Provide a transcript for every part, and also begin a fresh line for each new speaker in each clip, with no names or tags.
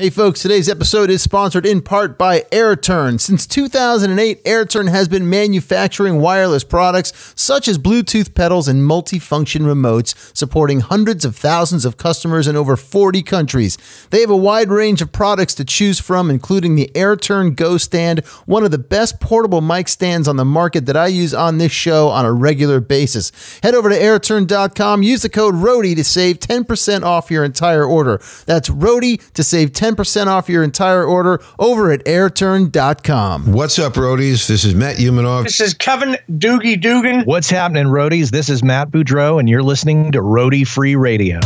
Hey folks, today's episode is sponsored in part by AirTurn. Since 2008, AirTurn has been manufacturing wireless products such as Bluetooth pedals and multifunction remotes, supporting hundreds of thousands of customers in over 40 countries. They have a wide range of products to choose from, including the AirTurn Go Stand, one of the best portable mic stands on the market that I use on this show on a regular basis. Head over to airturn.com, use the code ROADIE to save 10% off your entire order. That's ROADIE to save 10% off your entire order over at airturn.com.
What's up, roadies? This is Matt Umanoff.
This is Kevin Doogie Dugan.
What's happening, roadies? This is Matt Boudreau, and you're listening to Roadie Free Radio.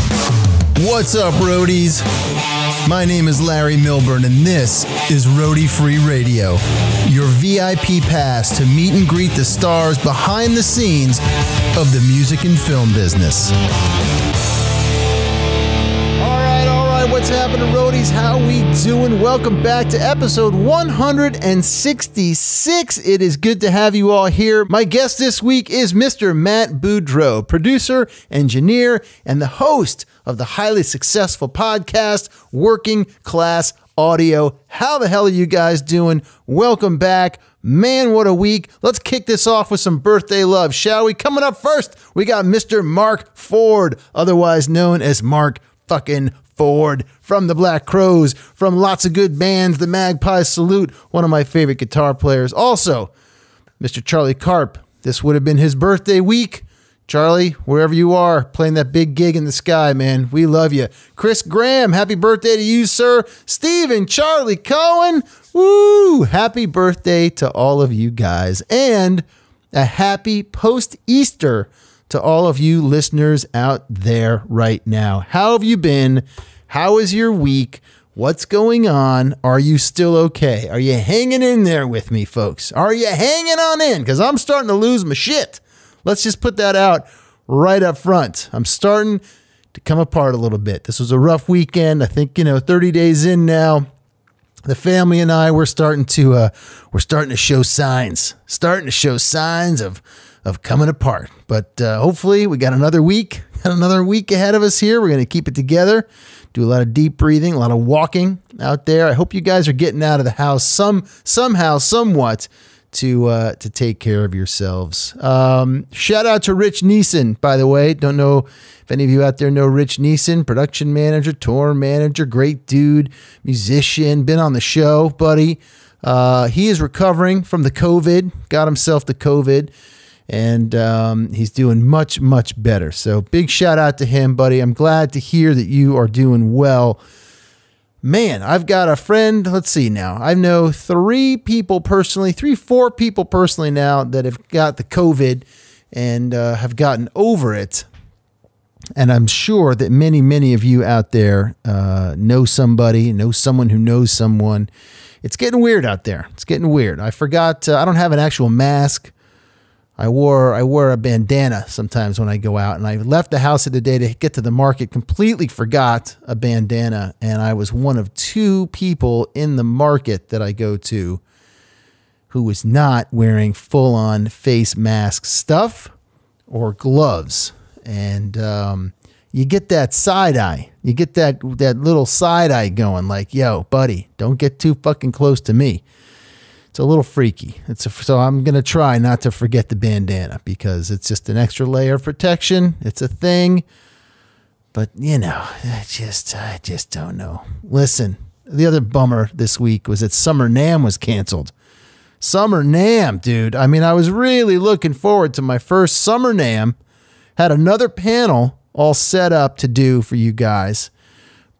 What's up, roadies? My name is Larry Milburn, and this is Roadie Free Radio, your VIP pass to meet and greet the stars behind the scenes of the music and film business. What's happening, roadies? How we doing? Welcome back to episode 166. It is good to have you all here. My guest this week is Mr. Matt Boudreau, producer, engineer, and the host of the highly successful podcast, Working Class Audio. How the hell are you guys doing? Welcome back. Man, what a week. Let's kick this off with some birthday love, shall we? Coming up first, we got Mr. Mark Ford, otherwise known as Mark fucking Ford, from the Black Crowes, from lots of good bands, the Magpie Salute, one of my favorite guitar players. Also, Mr. Charlie Karp. This would have been his birthday week. Charlie, wherever you are, playing that big gig in the sky, man. We love you. Chris Graham, happy birthday to you, sir. Stephen, Charlie Cohen, woo! Happy birthday to all of you guys. And a happy post-Easter to all of you listeners out there right now. How have you been? How is your week? What's going on? Are you still okay? Are you hanging in there with me, folks? Are you hanging on in? Because I'm starting to lose my shit. Let's just put that out right up front. I'm starting to come apart a little bit. This was a rough weekend. I think, 30 days in now, the family and I, we're starting to show signs. Of coming apart. But hopefully we got another week ahead of us here. We're going to keep it together, do a lot of deep breathing, a lot of walking out there. I hope you guys are getting out of the house somehow, somewhat to take care of yourselves. Shout out to Rich Neeson, by the way. Don't know if any of you out there know Rich Neeson, production manager, tour manager, great dude, musician, been on the show, buddy. He is recovering from the COVID, got himself the COVID. And he's doing much, much better. So big shout out to him, buddy. I'm glad to hear that you are doing well. Man, I've got a friend. Let's see now. I know 4 people personally now that have got the COVID and have gotten over it. And I'm sure that many, many of you out there know someone who knows someone. It's getting weird out there. It's getting weird. I forgot. I don't have an actual mask. I wore a bandana sometimes when I go out, and I left the house the day to get to the market, completely forgot a bandana, and I was one of 2 people in the market that I go to who was not wearing full-on face mask stuff or gloves. And you get that side eye. You get that little side eye going like, yo, buddy, don't get too fucking close to me. It's a little freaky. So I'm going to try not to forget the bandana because it's just an extra layer of protection. It's a thing. But, I just don't know. Listen, the other bummer this week was that Summer NAMM was canceled. Summer NAMM, dude. I mean, I was really looking forward to my first Summer NAMM. Had another panel all set up to do for you guys.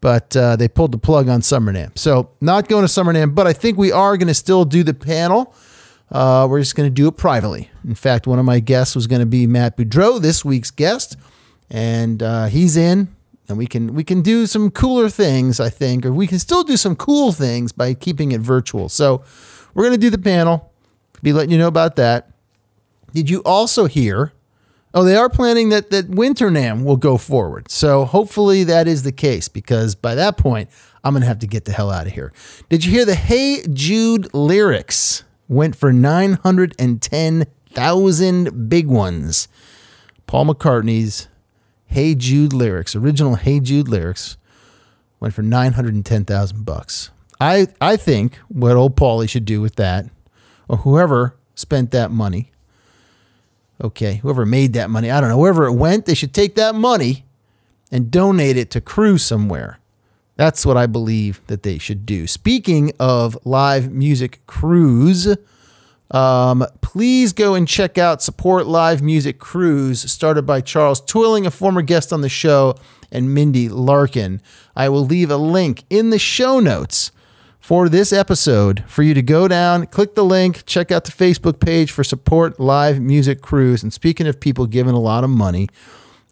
But they pulled the plug on Summer NAMM. So not going to Summer NAMM, but I think we are going to still do the panel. We're just going to do it privately. In fact, one of my guests was going to be Matt Boudreau, this week's guest. And he's in. And we can do some cooler things, I think. Or we can still do some cool things by keeping it virtual. So we're going to do the panel. Be letting you know about that. Did you also hear... Oh, they are planning that Winter NAMM will go forward. So hopefully that is the case because by that point, I'm going to have to get the hell out of here. Did you hear the Hey Jude lyrics went for 910,000 big ones? Paul McCartney's Hey Jude lyrics, original Hey Jude lyrics, went for $910,000. I think what old Paulie should do with that, or whoever spent that money, okay, whoever made that money, I don't know, wherever it went, they should take that money and donate it to Crew somewhere. That's what I believe that they should do. Speaking of live music crews, please go and check out Support Live Music Cruise, started by Charles Twilling, a former guest on the show, and Mindy Larkin. I will leave a link in the show notes for this episode for you to go down, click the link, check out the Facebook page for Support Live Music Cruise. And speaking of people giving a lot of money,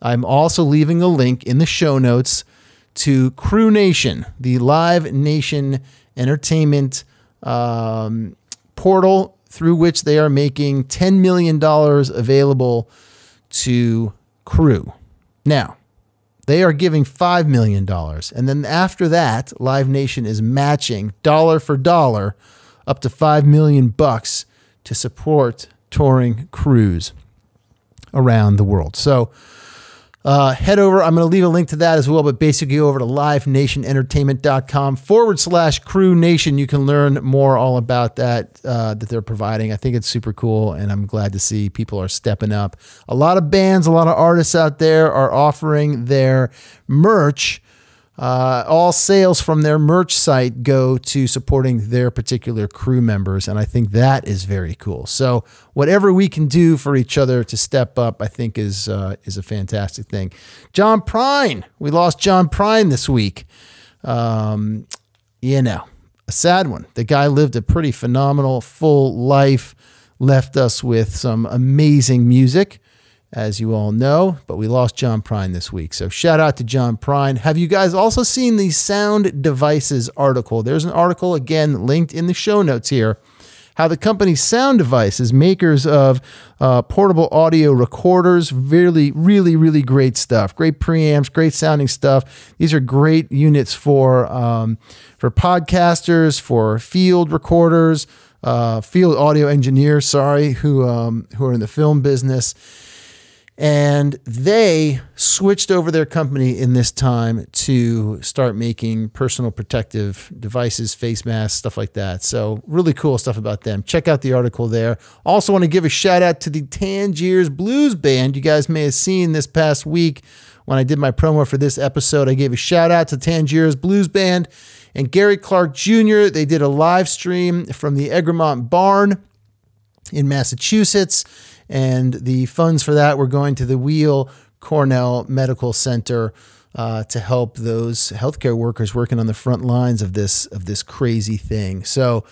I'm also leaving a link in the show notes to Crew Nation, the Live Nation entertainment portal through which they are making $10 million available to Crew. Now, they are giving $5 million. And then after that, Live Nation is matching dollar for dollar up to $5 million to support touring crews around the world. So head over. I'm going to leave a link to that as well, but basically go over to livenationentertainment.com/Crew Nation. You can learn more all about that they're providing. I think it's super cool, and I'm glad to see people are stepping up. A lot of bands, a lot of artists out there are offering their merch. All sales from their merch site go to supporting their particular crew members, and I think that is very cool. So whatever we can do for each other to step up, I think is a fantastic thing. John Prine, we lost John Prine this week. A sad one. The guy lived a pretty phenomenal, full life, left us with some amazing music, as you all know, but we lost John Prine this week. So shout out to John Prine. Have you guys also seen the Sound Devices article? There's an article, again, linked in the show notes here, how the company Sound Devices, makers of portable audio recorders, really, really, really great stuff. Great preamps, great sounding stuff. These are great units for podcasters, for field recorders, field audio engineers, who are in the film business. And they switched over their company in this time to start making personal protective devices, face masks, stuff like that. So really cool stuff about them. Check out the article there. Also want to give a shout out to the Tangiers Blues Band. You guys may have seen this past week when I did my promo for this episode. I gave a shout out to Tangiers Blues Band and Gary Clark Jr. They did a live stream from the Egremont Barn in Massachusetts. And the funds for that were going to the Weill Cornell Medical Center to help those healthcare workers working on the front lines of this crazy thing. So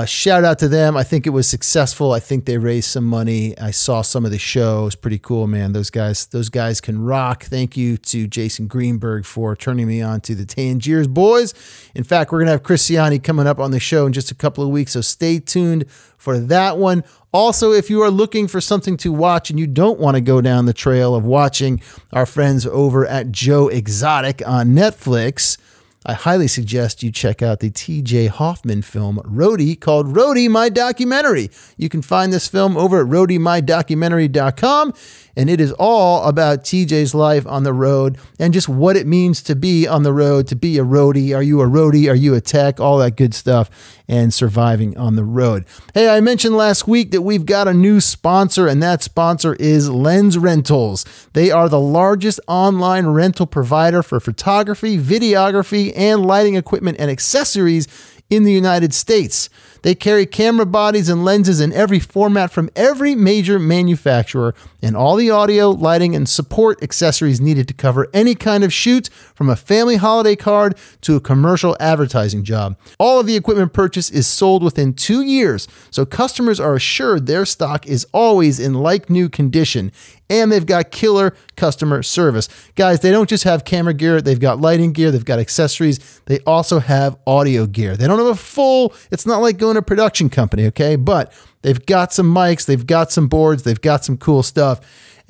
shout out to them. I think it was successful. I think they raised some money. I saw some of the show. It was pretty cool, man. Those guys can rock. Thank you to Jason Greenberg for turning me on to the Tangiers boys. In fact, we're going to have Chris Ciani coming up on the show in just a couple of weeks, so stay tuned for that one. Also, if you are looking for something to watch and you don't want to go down the trail of watching our friends over at Joe Exotic on Netflix, I highly suggest you check out the TJ Hoffman film Roadie, called Roadie, My Documentary. You can find this film over at roadiemydocumentary.com, and it is all about TJ's life on the road and just what it means to be on the road, to be a roadie. Are you a roadie? Are you a tech? All that good stuff, and surviving on the road. Hey, I mentioned last week that we've got a new sponsor, and that sponsor is Lens Rentals. They are the largest online rental provider for photography, videography, and lighting equipment and accessories in the United States. They carry camera bodies and lenses in every format from every major manufacturer, and all the audio, lighting, and support accessories needed to cover any kind of shoot, from a family holiday card to a commercial advertising job. All of the equipment purchase is sold within 2 years, so customers are assured their stock is always in like-new condition, and they've got killer customer service. Guys, they don't just have camera gear, they've got lighting gear, they've got accessories, they also have audio gear. They don't have a full, it's not like going to a production company, okay? But they've got some mics, they've got some boards, they've got some cool stuff.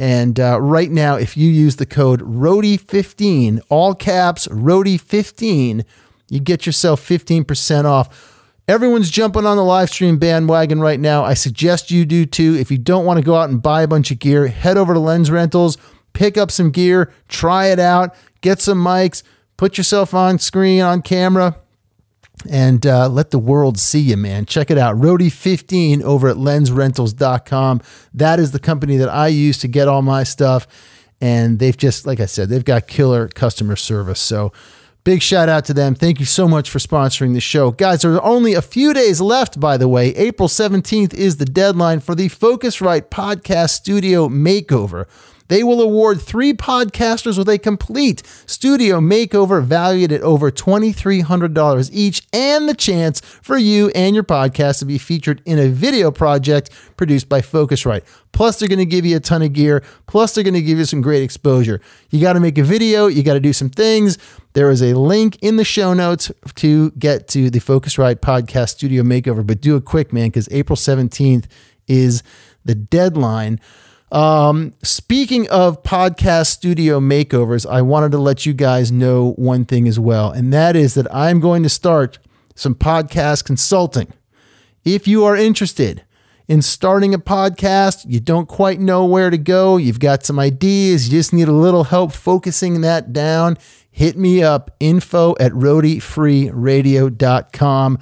And right now, if you use the code ROADIE15, all caps, ROADIE15, you get yourself 15% off. Everyone's jumping on the live stream bandwagon right now. I suggest you do too. If you don't want to go out and buy a bunch of gear, head over to Lens Rentals, pick up some gear, try it out, get some mics, Put yourself on screen, on camera, and let the world see you, man. Check it out. Roadie15 over at lensrentals.com. That is the company that I use to get all my stuff. And they've just, like I said, they've got killer customer service. So big shout out to them. Thank you so much for sponsoring the show. Guys, there are only a few days left, by the way. April 17th is the deadline for the Focusrite Podcast Studio Makeover. They will award 3 podcasters with a complete studio makeover valued at over $2,300 each, and the chance for you and your podcast to be featured in a video project produced by Focusrite. Plus, they're going to give you a ton of gear. Plus, they're going to give you some great exposure. You got to make a video. You got to do some things. There is a link in the show notes to get to the Focusrite Podcast Studio Makeover. But do it quick, man, because April 17th is the deadline. Speaking of podcast studio makeovers, I wanted to let you guys know one thing as well, and that is that I'm going to start some podcast consulting. If you are interested in starting a podcast, you don't quite know where to go, you've got some ideas, you just need a little help focusing that down, hit me up, info@roadiefreeradio.com.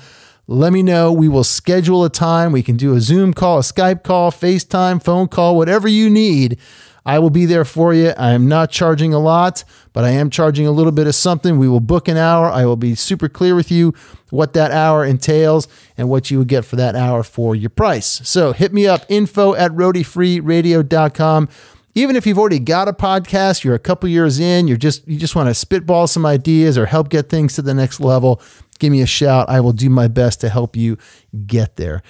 Let me know. We will schedule a time. We can do a Zoom call, a Skype call, FaceTime, phone call, whatever you need. I will be there for you. I am not charging a lot, but I am charging a little bit of something. We will book an hour. I will be super clear with you what that hour entails and what you would get for that hour for your price. So hit me up, info@roadiefreeradio.com. Even if you've already got a podcast, you're a couple years in, you just want to spitball some ideas or help get things to the next level, give me a shout. I will do my best to help you get there.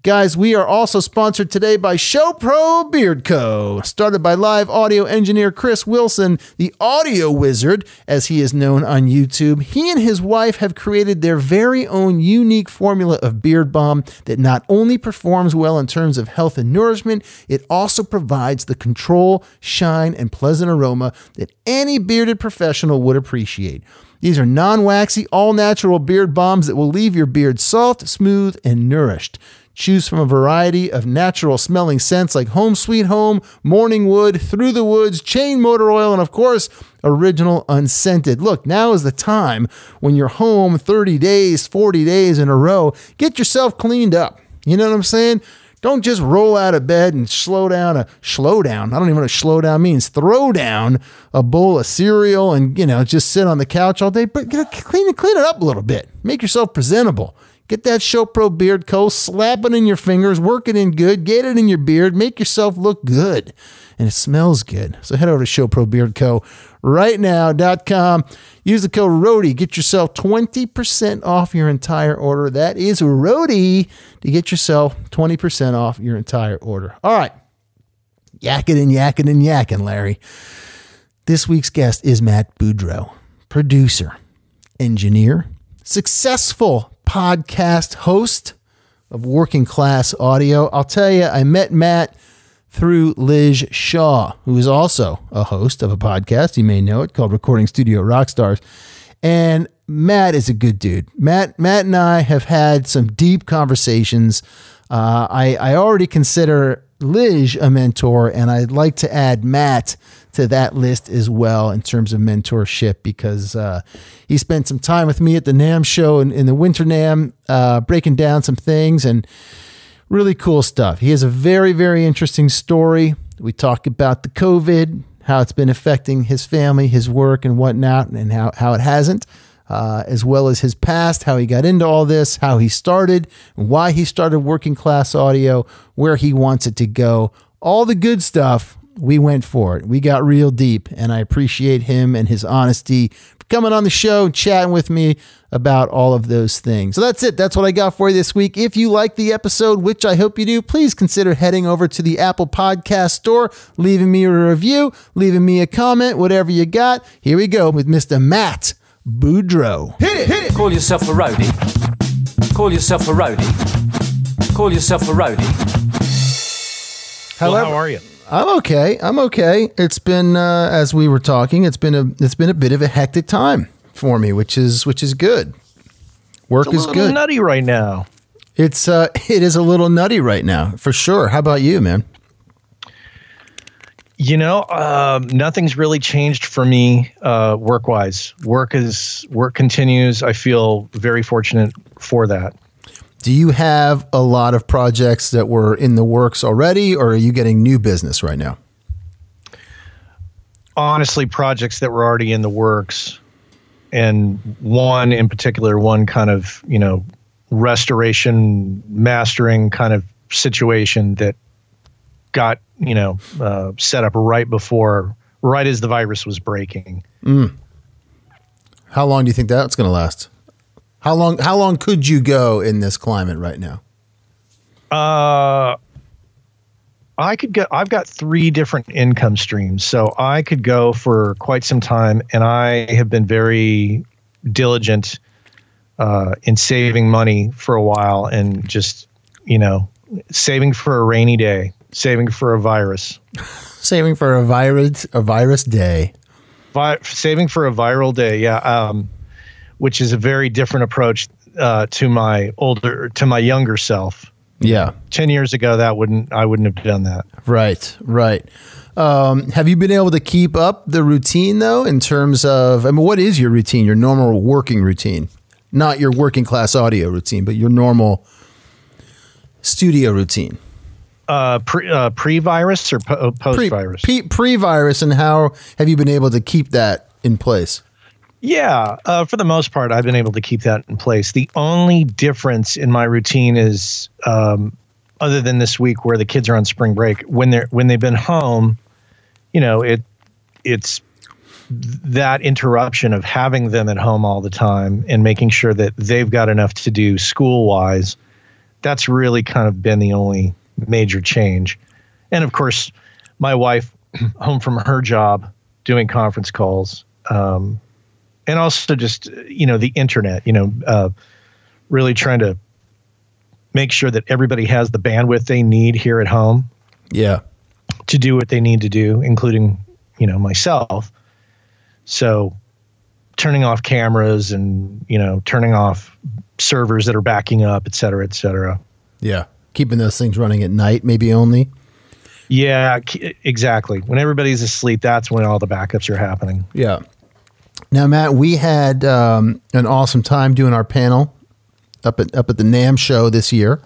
Guys, we are also sponsored today by ShowPro Beard Co. Started by live audio engineer Chris Wilson, the audio wizard, as he is known on YouTube. He and his wife have created their very own unique formula of beard balm that not only performs well in terms of health and nourishment, it also provides the control, shine, and pleasant aroma that any bearded professional would appreciate. These are non-waxy, all-natural beard balms that will leave your beard soft, smooth, and nourished. Choose from a variety of natural smelling scents like Home Sweet Home, Morning Wood, Through the Woods, Chain Motor Oil, and of course, original unscented. Look, now is the time when you're home 30 days, 40 days in a row. Get yourself cleaned up. You know what I'm saying? Don't just roll out of bed and slow down. I don't even know what slow down means. Throw down a bowl of cereal and, just sit on the couch all day. But clean it up a little bit. Make yourself presentable. Get that ShowPro Beard Co. Slap it in your fingers. Work it in good. Get it in your beard. Make yourself look good. And it smells good. So head over to ShowPro Beard Co. rightnow.com. Use the code ROADIE. Get yourself 20% off your entire order. That is ROADIE to get yourself 20% off your entire order. All right. Yakking and yakking and yakking, Larry. This week's guest is Matt Boudreau, producer, engineer, successful podcast host of Working Class Audio. I'll tell you, I met Matt through Liz Shaw, who is also a host of a podcast. You may know it, called Recording Studio Rockstars. And Matt is a good dude. Matt and I have had some deep conversations. I already consider Liz a mentor, and I'd like to add Matt to that list as well in terms of mentorship, because he spent some time with me at the NAMM show in the Winter NAMM, breaking down some things and really cool stuff. He has a very, very interesting story. We talk about the COVID, how it's been affecting his family, his work and whatnot, and how it hasn't, as well as his past, how he got into all this, how he started, why he started Working Class Audio, where he wants it to go, all the good stuff. We went for it. We got real deep, and I appreciate him and his honesty for coming on the show and chatting with me about all of those things. So that's it. That's what I got for you this week. If you like the episode, which I hope you do, please consider heading over to the Apple Podcast Store, leaving me a review, leaving me a comment, whatever you got. Here we go with Mr. Matt Boudreau.
Hit it. Call yourself a roadie. Call yourself a roadie. Call yourself a roadie.
Well, how are you?
I'm okay. It's been, as we were talking, it's been a bit of a hectic time for me, which is good. Work is good.
It's a little nutty right now.
It is a little nutty right now, for sure. How about you, man?
Nothing's really changed for me work-wise. Work continues. I feel very fortunate for that.
Do you have a lot of projects that were in the works already, or are you getting new business right now?
Honestly, projects that were already in the works, and one in particular, one kind of, restoration, mastering kind of situation that got, set up right as the virus was breaking.
How long do you think that's going to last? How long could you go in this climate right now?
I could go. I've got 3 different income streams, so I could go for quite some time, and I have been very diligent in saving money for a while, and just, saving for a rainy day, saving for a virus.
Saving for a virus day.
Saving for a viral day, yeah. Which is a very different approach to my younger self.
Yeah.
10 years ago, I wouldn't have done that.
Right. Have you been able to keep up the routine though, in terms of, what is your routine, your normal working routine? Not your working class audio routine, but your normal studio routine.
Pre-virus or post-virus?
Pre-virus, and how have you been able to keep that in place?
Yeah, for the most part, I've been able to keep that in place. The only difference in my routine is, other than this week where the kids are on spring break, when they've been home, it's that interruption of having them at home all the time and making sure that they've got enough to do school-wise. That's really kind of been the only major change. And of course, my wife home from her job doing conference calls. And also just, the internet, really trying to make sure that everybody has the bandwidth they need here at home.
Yeah.
To do what they need to do, including, myself. So turning off cameras and, turning off servers that are backing up, et cetera, et cetera.
Yeah. Keeping those things running at night, maybe only.
Yeah, exactly. When everybody's asleep, that's when all the backups are happening.
Yeah. Now, Matt, we had an awesome time doing our panel up at the NAMM show this year.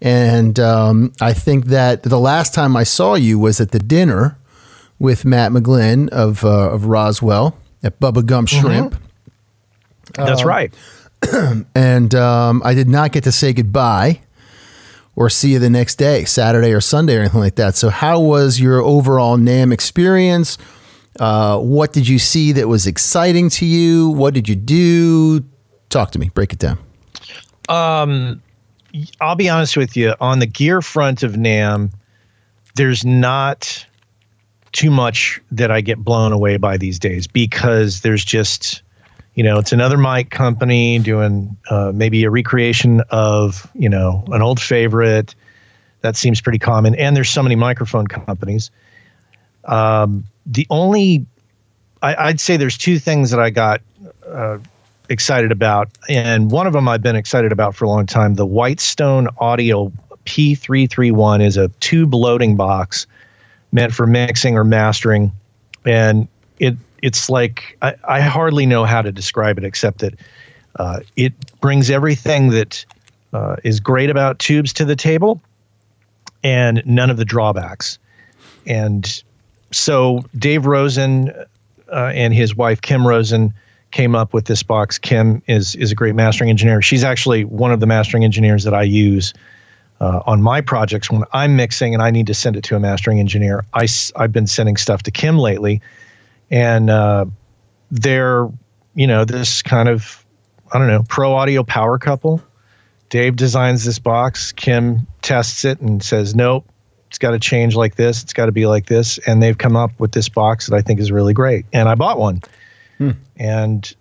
And I think that the last time I saw you was at the dinner with Matt McGlynn of Roswell at Bubba Gump Shrimp.
That's right.
And I did not get to say goodbye or see you the next day, Saturday or Sunday or anything like that. So how was your overall NAMM experience? What did you see that was exciting to you? What did you do? Talk to me. Break it down.
I'll be honest with you. On the gear front of NAMM, there's not too much that I get blown away by these days, because there's just, it's another mic company doing maybe a recreation of, an old favorite. That seems pretty common. And there's so many microphone companies. The only, I'd say there's 2 things that I got excited about, and one of them I've been excited about for a long time. The Whitestone Audio P331 is a tube loading box meant for mixing or mastering, and it's like, I hardly know how to describe it, except that it brings everything that is great about tubes to the table, and none of the drawbacks. And so Dave Rosen and his wife Kim Rosen came up with this box. Kim is a great mastering engineer. She's actually one of the mastering engineers that I use on my projects when I'm mixing and I need to send it to a mastering engineer. I've been sending stuff to Kim lately, and they're, this kind of, pro audio power couple. Dave designs this box. Kim tests it and says, nope, it's got to change like this. It's got to be like this. And they've come up with this box that I think is really great. And I bought one. And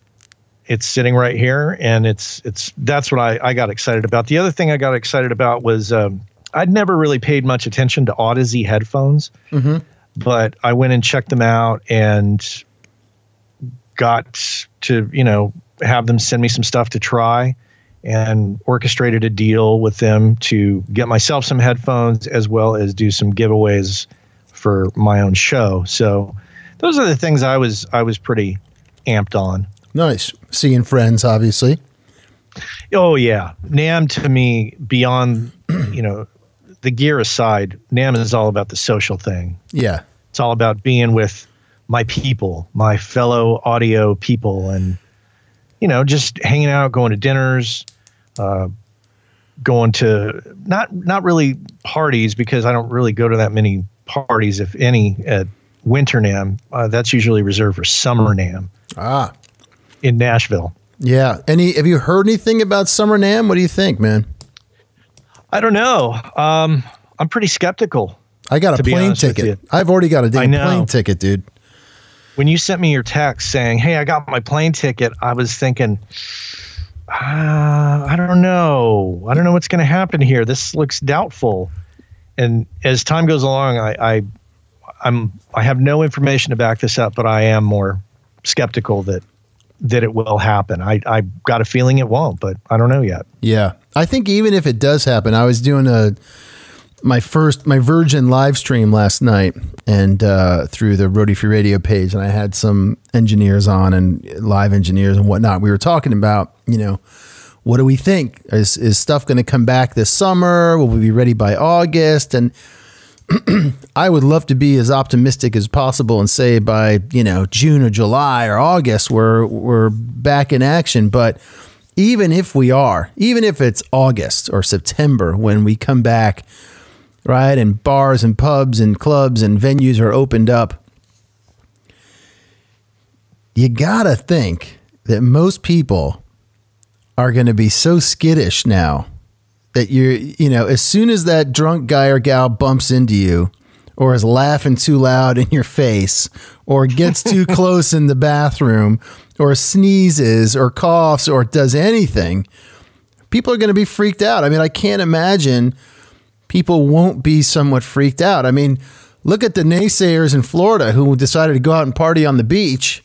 it's sitting right here. And that's what I got excited about. The other thing I got excited about was I'd never really paid much attention to Audeze headphones. But I went and checked them out and got to, have them send me some stuff to try, and orchestrated a deal with them to get myself some headphones, as well as do some giveaways for my own show. So those are the things I was pretty amped on.
Nice. Seeing friends, obviously.
Oh yeah. NAMM to me, beyond, the gear aside, NAMM is all about the social thing.
Yeah.
It's all about being with my people, my fellow audio people, and, just hanging out, going to dinners, going to not really parties, because I don't really go to that many parties, if any, at Winter NAMM. That's usually reserved for Summer NAMM in Nashville.
Yeah. Have you heard anything about Summer NAMM? What do you think, man?
I don't know. I'm pretty skeptical.
I got a plane ticket. I've already got a damn plane ticket, dude.
When you sent me your text saying, "Hey, I got my plane ticket," I was thinking, I don't know. I don't know what's going to happen here. This looks doubtful. And as time goes along, I have no information to back this up, but I am more skeptical that it will happen. I got a feeling it won't, but I don't know yet.
Yeah. I think even if it does happen, I was doing my Virgin live stream last night, and through the Roadie Free Radio page, and I had some engineers on and live engineers and whatnot. We were talking about, what do we think? Is stuff going to come back this summer? Will we be ready by August? And I would love to be as optimistic as possible and say by, June or July or August, we're back in action. But even if it's August or September when we come back, right, and bars and pubs and clubs and venues are opened up, you gotta think that most people are going to be so skittish now that as soon as that drunk guy or gal bumps into you, or is laughing too loud in your face, or gets too close in the bathroom, or sneezes or coughs or does anything, people are going to be freaked out. I mean, I can't imagine people won't be somewhat freaked out. I mean, look at the naysayers in Florida who decided to go out and party on the beach,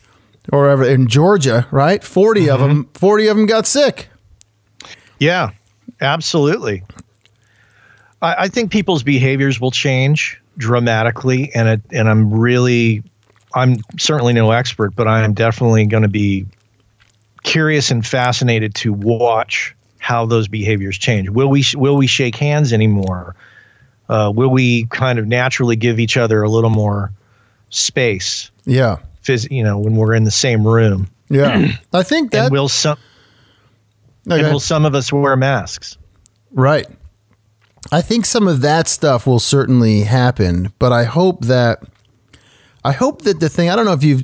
or ever in Georgia, right? 40 of them got sick.
Yeah, absolutely. I think people's behaviors will change dramatically, and I'm certainly no expert, but I am definitely going to be curious and fascinated to watch how those behaviors change. Will we shake hands anymore? Will we kind of naturally give each other a little more space?
Yeah.
When we're in the same room.
Yeah. I think that.
And will some of us wear masks? Right.
I think some of that stuff will certainly happen, but I hope that the thing, I don't know if you've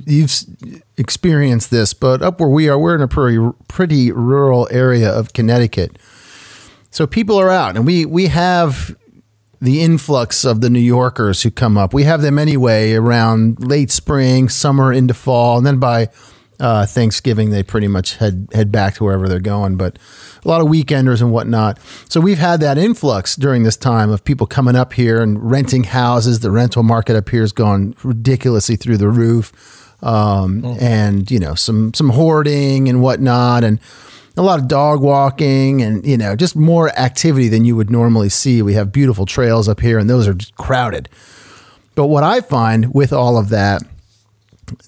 experienced this, but up where we are, we're in a pretty rural area of Connecticut. So people are out, and we have the influx of the New Yorkers who come up. We have them anyway around late spring, summer into fall, and then by Thanksgiving, they pretty much head back to wherever they're going, but a lot of weekenders and whatnot. So we've had that influx during this time of people coming up here and renting houses. The rental market up here has gone ridiculously through the roof. And, some hoarding and whatnot, and a lot of dog walking and, just more activity than you would normally see. We have beautiful trails up here, and those are just crowded. But what I find with all of that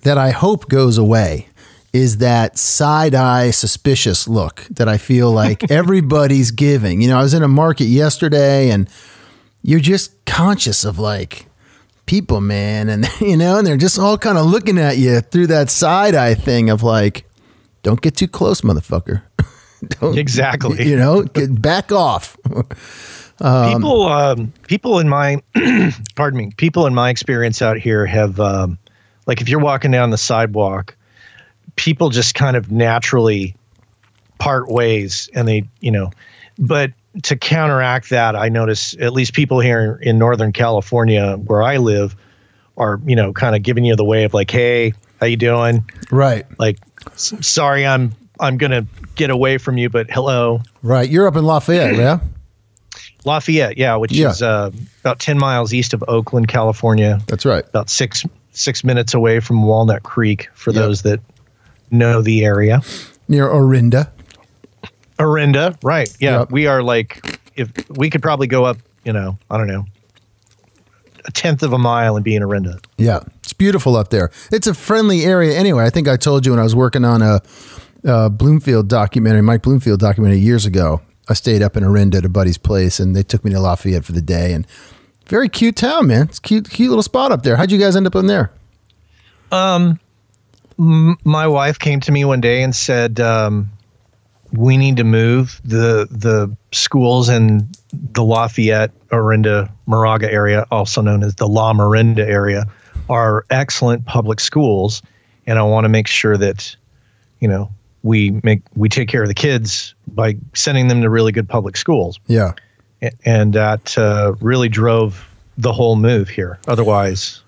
I hope goes away is that side-eye suspicious look that I feel like everybody's giving. I was in a market yesterday, and you're just conscious of like people, man. And, and they're just all kind of looking at you through that side-eye thing of like, don't get too close, motherfucker.
Exactly.
Get back off.
People in my, people in my experience out here have, like if you're walking down the sidewalk, people just kind of naturally part ways, and they, but to counteract that, I notice at least people here in Northern California where I live are, kind of giving you the way of like, hey, how you doing?
Right.
Like, sorry, I'm going to get away from you, but hello.
Right. You're up in Lafayette, yeah?
Lafayette, yeah, which is about 10 miles east of Oakland, California.
That's right.
About six minutes away from Walnut Creek, for those that know the area.
Near Orinda.
Orinda, right. Yeah.
Yep.
We are like, if we could probably go up, I don't know, a tenth of a mile and be in Orinda.
Yeah, it's beautiful up there. It's a friendly area anyway. I think I told you when I was working on a Bloomfield documentary, Mike Bloomfield documentary years ago, I stayed up in Orinda at a buddy's place, and they took me to Lafayette for the day. And very cute town, man. It's cute little spot up there. How'd you guys end up in there?
My wife came to me one day and said, we need to move. The schools in the Lafayette, Orinda, Moraga area, also known as the La Morinda area, are excellent public schools. And I want to make sure that, we take care of the kids by sending them to really good public schools.
Yeah.
And that really drove the whole move here. Otherwise,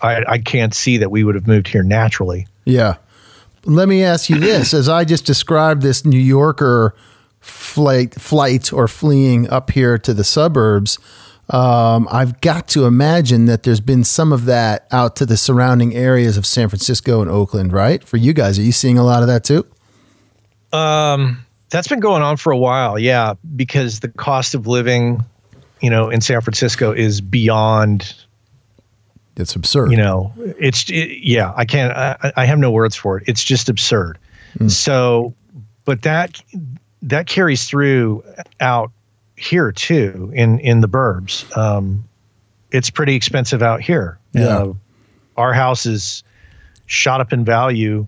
I can't see that we would have moved here naturally.
Yeah. Let me ask you this. As I just described this New Yorker flight or fleeing up here to the suburbs, I've got to imagine that there's been some of that out to the surrounding areas of San Francisco and Oakland, right? For you guys, are you seeing a lot of that too?
That's been going on for a while. Yeah. Because the cost of living, in San Francisco is beyond.
It's absurd.
I can't, I have no words for it. It's just absurd. So, but that carries through out here too, in the burbs. It's pretty expensive out here.
Yeah.
Our house is shot up in value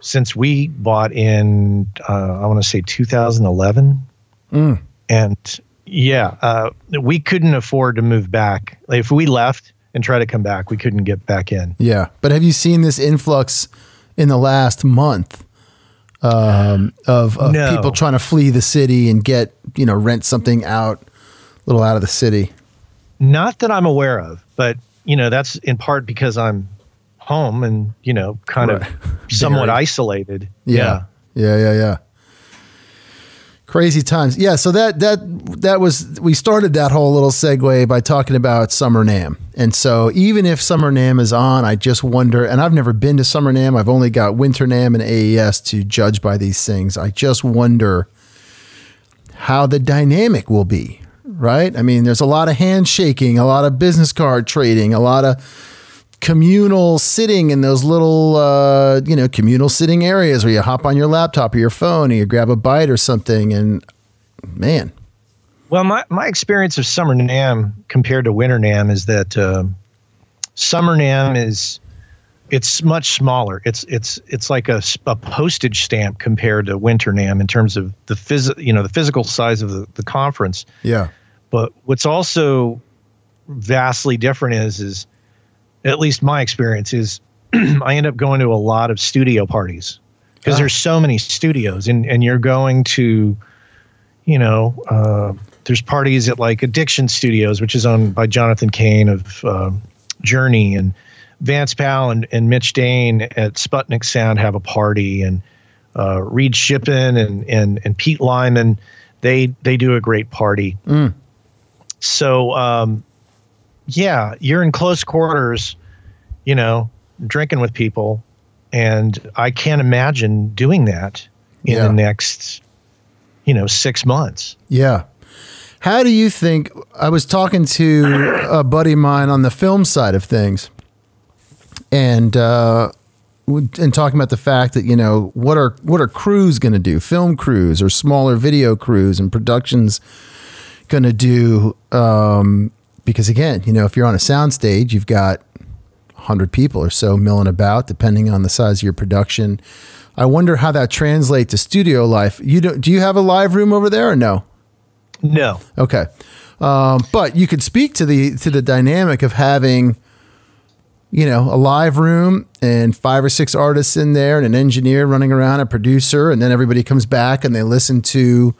since we bought in, I want to say 2011. And we couldn't afford to move back. Like, if we left and try to come back, we couldn't get back in.
Yeah. But have you seen this influx in the last month of
No.
people trying to flee the city and get, rent something out, a little out of the city?
Not that I'm aware of, but that's in part because I'm home and, kind of somewhat isolated.
Yeah. Crazy times. Yeah. So that was, we started that whole little segue by talking about Summer NAMM. And so even if Summer NAMM is on, I just wonder, and I've never been to Summer NAMM. I've only got Winter NAMM and AES to judge by these things. I just wonder how the dynamic will be, right? I mean, there's a lot of handshaking, a lot of business card trading, a lot of communal sitting in those little, communal sitting areas where you hop on your laptop or your phone and you grab a bite or something. And man.
Well, my experience of Summer NAMM compared to Winter NAMM is that Summer NAMM it's much smaller. It's like a postage stamp compared to Winter NAMM in terms of the physical size of the conference.
Yeah.
But what's also vastly different is at least my experience is I end up going to a lot of studio parties because there's so many studios and you're going to, there's parties at like Addiction Studios, which is owned by Jonathan Cain of Journey, and Vance Powell and Mitch Dane at Sputnik Sound have a party, and Reed Shippen and Pete Lyman, they do a great party. So, you're in close quarters, drinking with people, and I can't imagine doing that in the next, 6 months.
Yeah. How do you think, I was talking to a buddy of mine on the film side of things, and talking about the fact that, what are crews going to do? Film crews or smaller video crews and productions going to do? Because again, if you're on a soundstage, you've got 100 people or so milling about, depending on the size of your production. I wonder how that translates to studio life. Do you have a live room over there or no?
No.
Okay. But you could speak to the dynamic of having, a live room and 5 or 6 artists in there and an engineer running around, a producer, and then everybody comes back and they listen to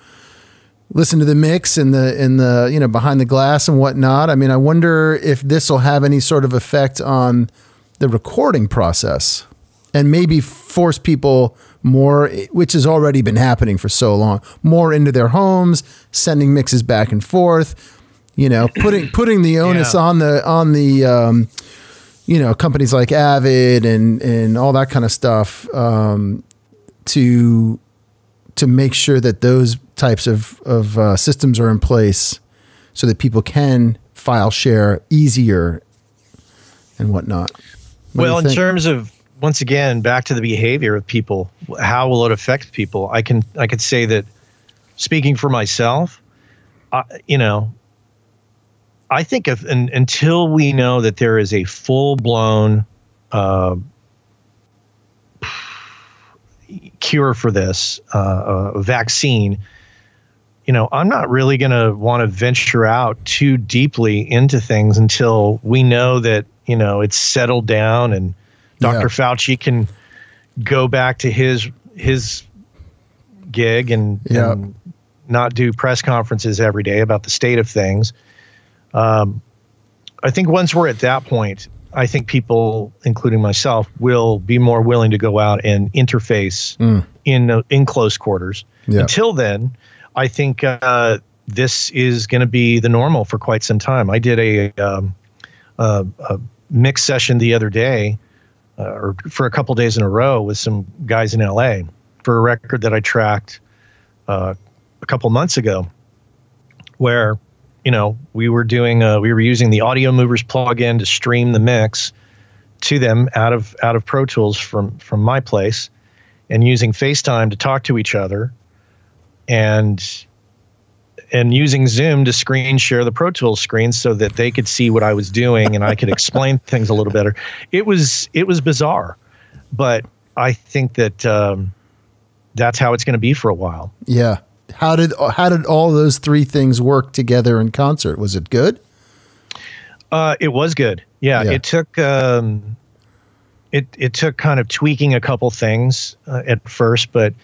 the mix and the behind the glass and whatnot. I mean, I wonder if this will have any sort of effect on the recording process and maybe force people more, which has already been happening for so long, more into their homes, sending mixes back and forth, putting the onus on the companies like Avid and all that kind of stuff, to make sure that those types of systems are in place so that people can file share easier and whatnot.
Well, in terms of, once again, back to the behavior of people, how will it affect people? I could say that, speaking for myself, I think until we know that there is a full-blown cure for this, vaccine, I'm not really going to want to venture out too deeply into things until we know that, it's settled down and Dr. Fauci can go back to his gig and not do press conferences every day about the state of things. I think once we're at that point, I think people, including myself, will be more willing to go out and interface in close quarters. Yeah. Until then, I think this is going to be the normal for quite some time. I did a mix session the other day, or for a couple days in a row, with some guys in LA for a record that I tracked a couple months ago, where we were using the Audio Movers plugin to stream the mix to them out of Pro Tools from my place, and using FaceTime to talk to each other, and using Zoom to screen share the Pro Tools screen so that they could see what I was doing and I could explain things a little better. It was bizarre, but I think that that's how it's going to be for a while.
Yeah. How did all those three things work together in concert? Was it good?
It was good. Yeah. It took it took kind of tweaking a couple things at first, but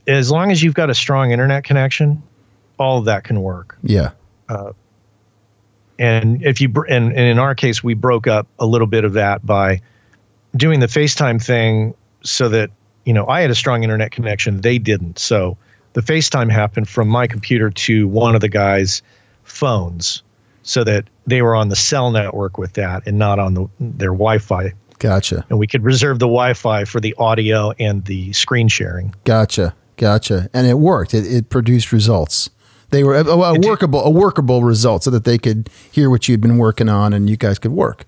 as long as you've got a strong internet connection, all of that can work. Yeah. And if you and in our case, we broke up a little bit of that by doing the FaceTime thing, so that I had a strong internet connection, they didn't. So the FaceTime happened from my computer to one of the guys' phones, so that they were on the cell network with that and not on their Wi-Fi.
Gotcha.
And we could reserve the Wi-Fi for the audio and the screen sharing.
Gotcha. And it worked. It produced results. They were a workable result, so that they could hear what you'd been working on and you guys could work.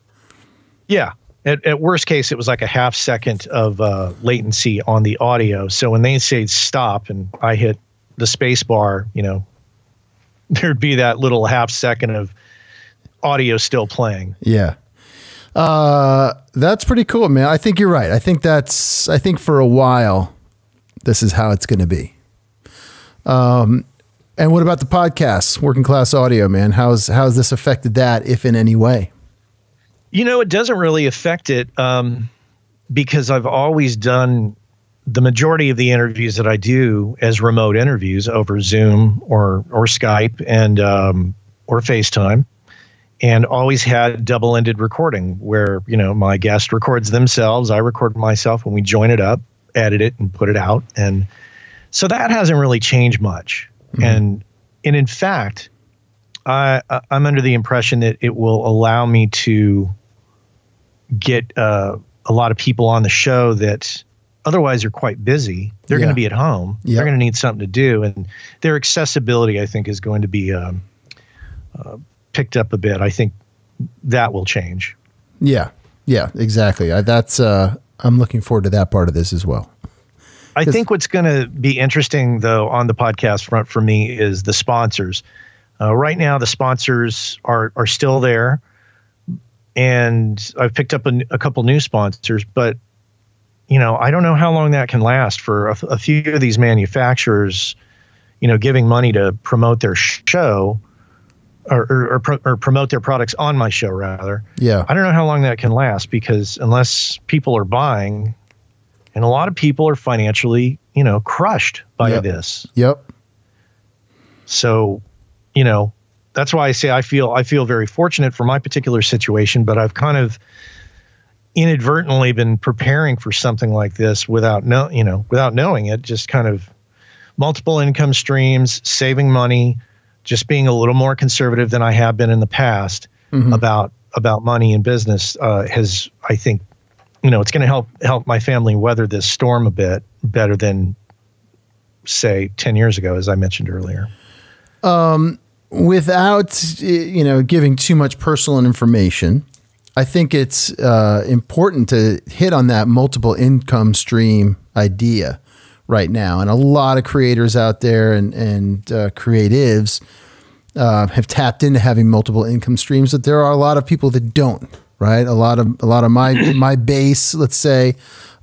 Yeah. At worst case, it was like a half second of latency on the audio. So when they say stop and I hit the space bar, there'd be that little half second of audio still playing.
Yeah. That's pretty cool, man. I think you're right. I think for a while, this is how it's going to be. And what about the podcasts, Working Class Audio, man? How's this affected that, if in any way?
It doesn't really affect it, because I've always done the majority of the interviews that I do as remote interviews over Zoom or Skype and or FaceTime, and always had double-ended recording where, my guest records themselves, I record myself, and we join it up, edit it, and put it out. And so that hasn't really changed much. Mm-hmm. And in fact, I'm under the impression that it will allow me to get a lot of people on the show that otherwise are quite busy. They're going to be at home. They're going to need something to do. And their accessibility, I think, is going to be picked up a bit. I think that will change.
Yeah, exactly. I'm looking forward to that part of this as well.
I think what's going to be interesting, though, on the podcast front for me is the sponsors. Right now, the sponsors are still there, and I've picked up a couple new sponsors, but I don't know how long that can last for a few of these manufacturers, giving money to promote their show or promote their products on my show, rather. Yeah. I don't know how long that can last, because unless people are buying, and a lot of people are financially, crushed by this. Yep. So, that's why I say I feel very fortunate for my particular situation, but I've kind of inadvertently been preparing for something like this without knowing it, just kind of multiple income streams, saving money, just being a little more conservative than I have been in the past about money and business has, I think, it's going to help my family weather this storm a bit better than, say, 10 years ago, as I mentioned earlier.
without, giving too much personal information, I think it's important to hit on that multiple income stream idea right now. And a lot of creators out there and creatives have tapped into having multiple income streams, but there are a lot of people that don't, right? A lot of my base, let's say,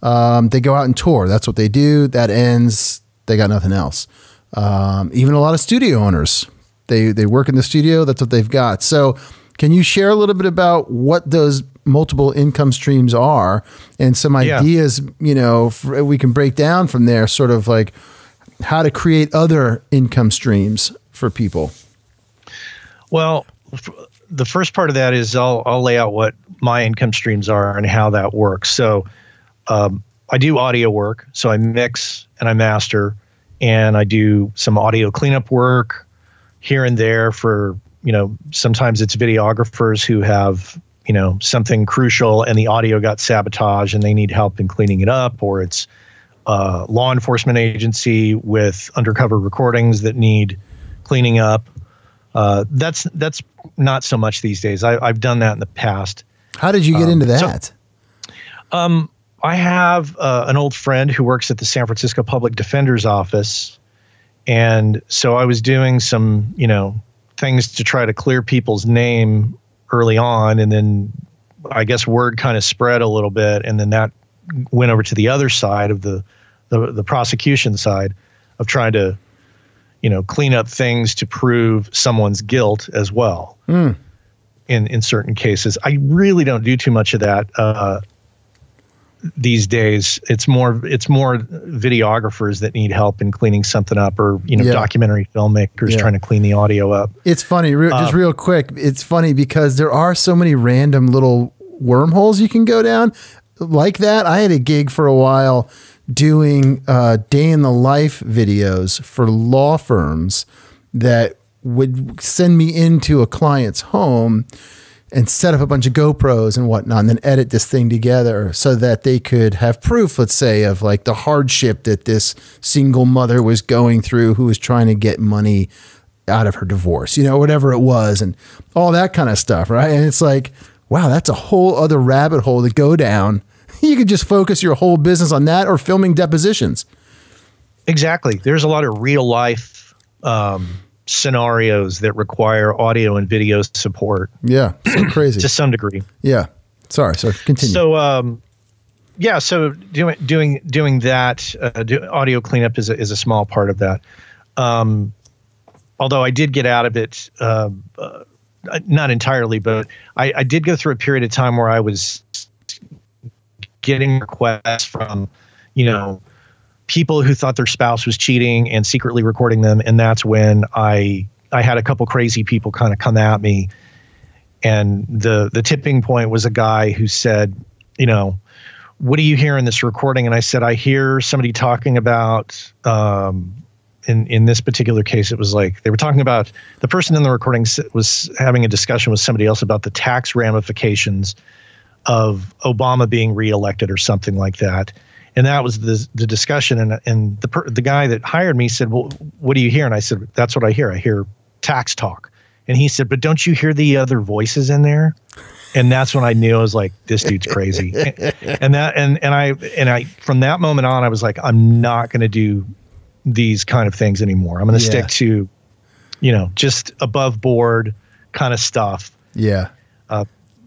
they go out and tour. That's what they do. That ends. They got nothing else. Even a lot of studio owners, they work in the studio. That's what they've got. So can you share a little bit about what those multiple income streams are and some ideas, we can break down from there, sort of like how to create other income streams for people?
Well, the first part of that is I'll lay out what my income streams are and how that works. So I do audio work. So I mix and I master, and I do some audio cleanup work here and there for, sometimes it's videographers who have, something crucial and the audio got sabotaged and they need help in cleaning it up, or it's a law enforcement agency with undercover recordings that need cleaning up. That's not so much these days. I've done that in the past.
How did you get into that?
I have an old friend who works at the San Francisco Public Defender's Office. And so I was doing some, things to try to clear people's name early on. And then I guess word kind of spread a little bit. And then that went over to the other side of the prosecution side of trying to, clean up things to prove someone's guilt as well. In certain cases. I really don't do too much of that these days. It's more videographers that need help in cleaning something up, or documentary filmmakers trying to clean the audio up.
It's funny, just real quick. It's funny because there are so many random little wormholes you can go down like that. I had a gig for a while doing day in the life videos for law firms that would send me into a client's home and set up a bunch of GoPros and whatnot, and then edit this thing together so that they could have proof, let's say, of like the hardship that this single mother was going through who was trying to get money out of her divorce, whatever it was, and all that kind of stuff, right? And it's like, wow, that's a whole other rabbit hole to go down. You could just focus your whole business on that, or filming depositions.
Exactly. There's a lot of real life scenarios that require audio and video support.
Yeah, so crazy.
To some degree.
Yeah. Sorry. So continue.
So, so doing that, audio cleanup is a small part of that. Although I did get out of it, not entirely, but I did go through a period of time where I was getting requests from, people who thought their spouse was cheating and secretly recording them. And that's when I had a couple crazy people kind of come at me. And the tipping point was a guy who said, what do you hear in this recording? And I said, I hear somebody talking about, in this particular case, it was like, they were talking about, the person in the recording was having a discussion with somebody else about the tax ramifications of Obama being reelected or something like that. And that was the discussion. And the guy that hired me said, well, what do you hear? And I said, that's what I hear. I hear tax talk. And he said, but don't you hear the other voices in there? And that's when I knew. I was like, this dude's crazy. and I from that moment on, I was like, I'm not going to do these kind of things anymore. I'm going to stick to, just above board kind of stuff.
Yeah.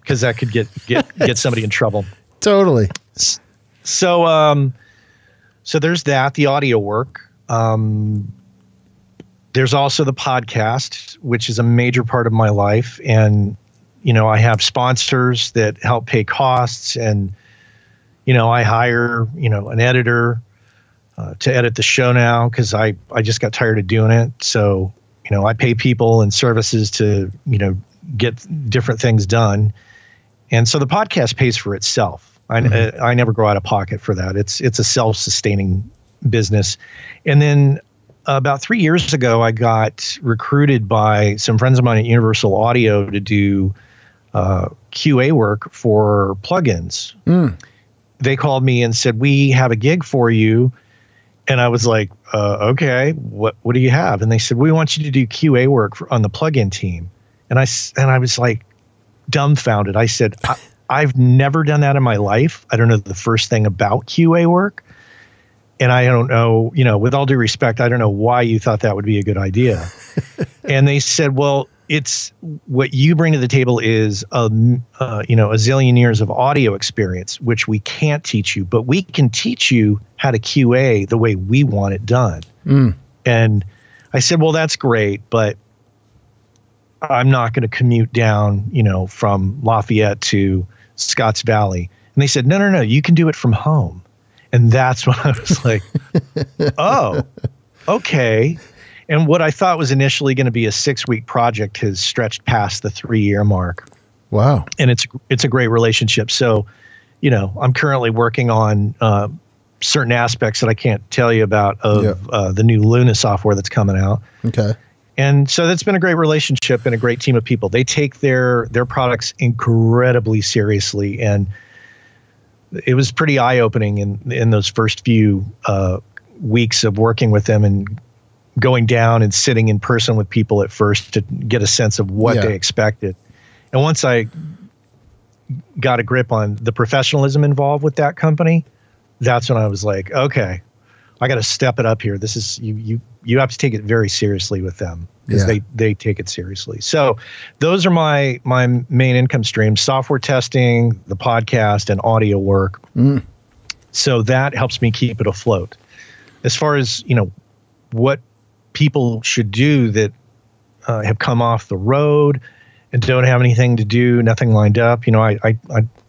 Because that could get somebody in trouble.
Totally.
So, so there's that, the audio work. There's also the podcast, which is a major part of my life. And, I have sponsors that help pay costs, and, I hire, an editor to edit the show now, because I just got tired of doing it. So, I pay people and services to, get different things done. And so the podcast pays for itself. I never go out of pocket for that. It's a self-sustaining business. And then about 3 years ago, I got recruited by some friends of mine at Universal Audio to do QA work for plugins. They called me and said, we have a gig for you. And I was like, okay, what do you have? And they said, we want you to do QA work on the plugin team. And I was like dumbfounded. I said, I've never done that in my life. I don't know the first thing about QA work. And I don't know, with all due respect, I don't know why you thought that would be a good idea. And they said, well, it's what you bring to the table is a zillion years of audio experience, which we can't teach you, but we can teach you how to QA the way we want it done. And I said, well, that's great, but I'm not going to commute down, from Lafayette to Scotts Valley. And they said, no, you can do it from home. And that's when I was like, oh, okay. And what I thought was initially going to be a 6-week project has stretched past the 3-year mark.
Wow.
And it's a great relationship. So, I'm currently working on certain aspects that I can't tell you about of the new Luna software that's coming out.
Okay.
And so that's been a great relationship and a great team of people. They take their products incredibly seriously. And it was pretty eye-opening in those first few weeks of working with them and going down and sitting in person with people at first to get a sense of what they expected. And once I got a grip on the professionalism involved with that company, that's when I was like, okay, I got to step it up here. This is you have to take it very seriously with them because they take it seriously. So those are my main income streams: software testing, the podcast, and audio work. So that helps me keep it afloat. As far as what people should do that have come off the road and don't have anything to do, nothing lined up. I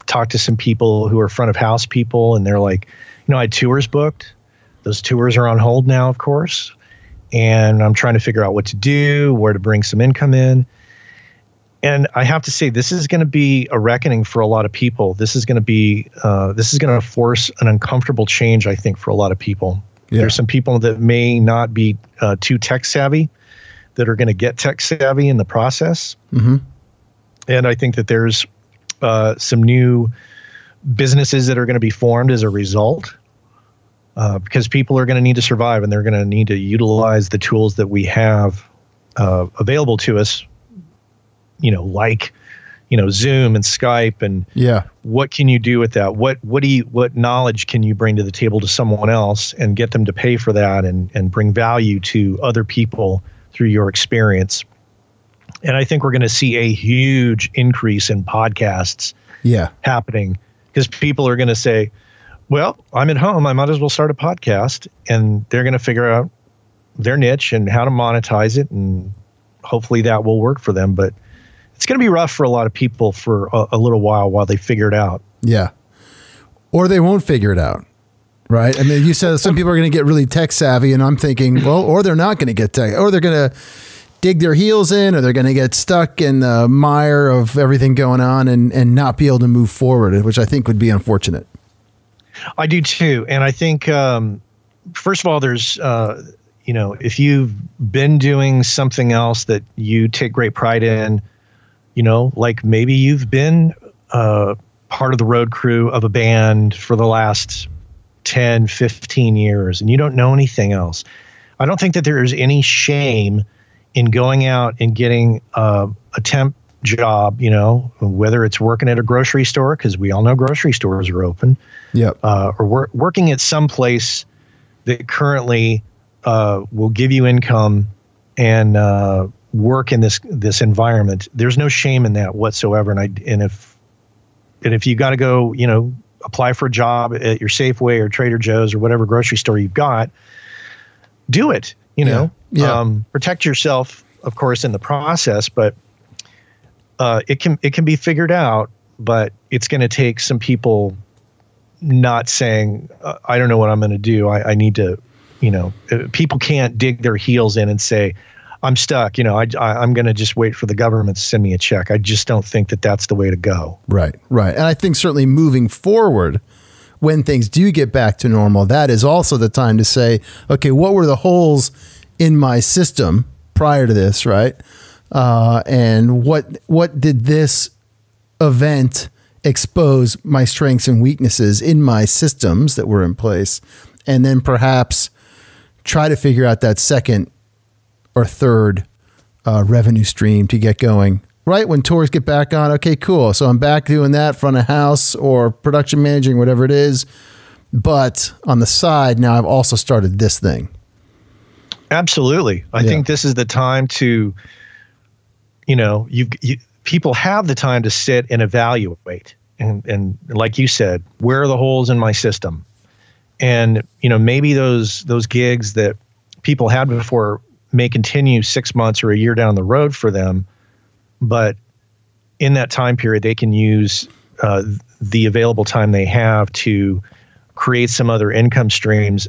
talked to some people who are front of house people, and they're like, I had tours booked. Those tours are on hold now, of course. And I'm trying to figure out what to do, where to bring some income in. And I have to say, this is going to be a reckoning for a lot of people. This is going to force an uncomfortable change, I think, for a lot of people. Yeah. There's some people that may not be too tech savvy that are going to get tech savvy in the process. Mm-hmm. And I think that there's some new businesses that are going to be formed as a result. Because people are going to need to survive, and they're going to need to utilize the tools that we have available to us, like, Zoom and Skype, and what can you do with that? What knowledge can you bring to the table to someone else and get them to pay for that and bring value to other people through your experience? And I think we're going to see a huge increase in podcasts happening, because people are going to say, well, I'm at home, I might as well start a podcast, and they're going to figure out their niche and how to monetize it, and hopefully that will work for them. But it's going to be rough for a lot of people for a little while they figure it out. Yeah.
Or they won't figure it out, right? I mean, you said some people are going to get really tech savvy, and I'm thinking, well, or they're not going to get tech, or they're going to dig their heels in, or they're going to get stuck in the mire of everything going on and not be able to move forward, which I think would be unfortunate.
I do too. And I think, first of all, there's, if you've been doing something else that you take great pride in, like maybe you've been part of the road crew of a band for the last 10, 15 years, and you don't know anything else. I don't think that there is any shame in going out and getting a temp job, whether it's working at a grocery store, because we all know grocery stores are open, or working at some place that currently will give you income and work in this environment. There's no shame in that whatsoever. And if you got to go, apply for a job at your Safeway or Trader Joe's or whatever grocery store you've got, do it. Protect yourself, of course, in the process, but it can be figured out. But it's going to take some people not saying, I don't know what I'm going to do. I need to, people can't dig their heels in and say, I'm stuck. I'm going to just wait for the government to send me a check. I just don't think that that's the way to go.
Right. And I think certainly moving forward, when things do get back to normal, that is also the time to say, okay, what were the holes in my system prior to this, right? And what did this event expose my strengths and weaknesses in my systems that were in place? And then perhaps try to figure out that second or third revenue stream to get going. Right when tours get back on, okay, cool. So I'm back doing that front of house or production managing, whatever it is. But on the side, now I've also started this thing.
Absolutely. I think this is the time to, people have the time to sit and evaluate. And like you said, where are the holes in my system? And, maybe those gigs that people had before may continue 6 months or a year down the road for them. But in that time period, they can use the available time they have to create some other income streams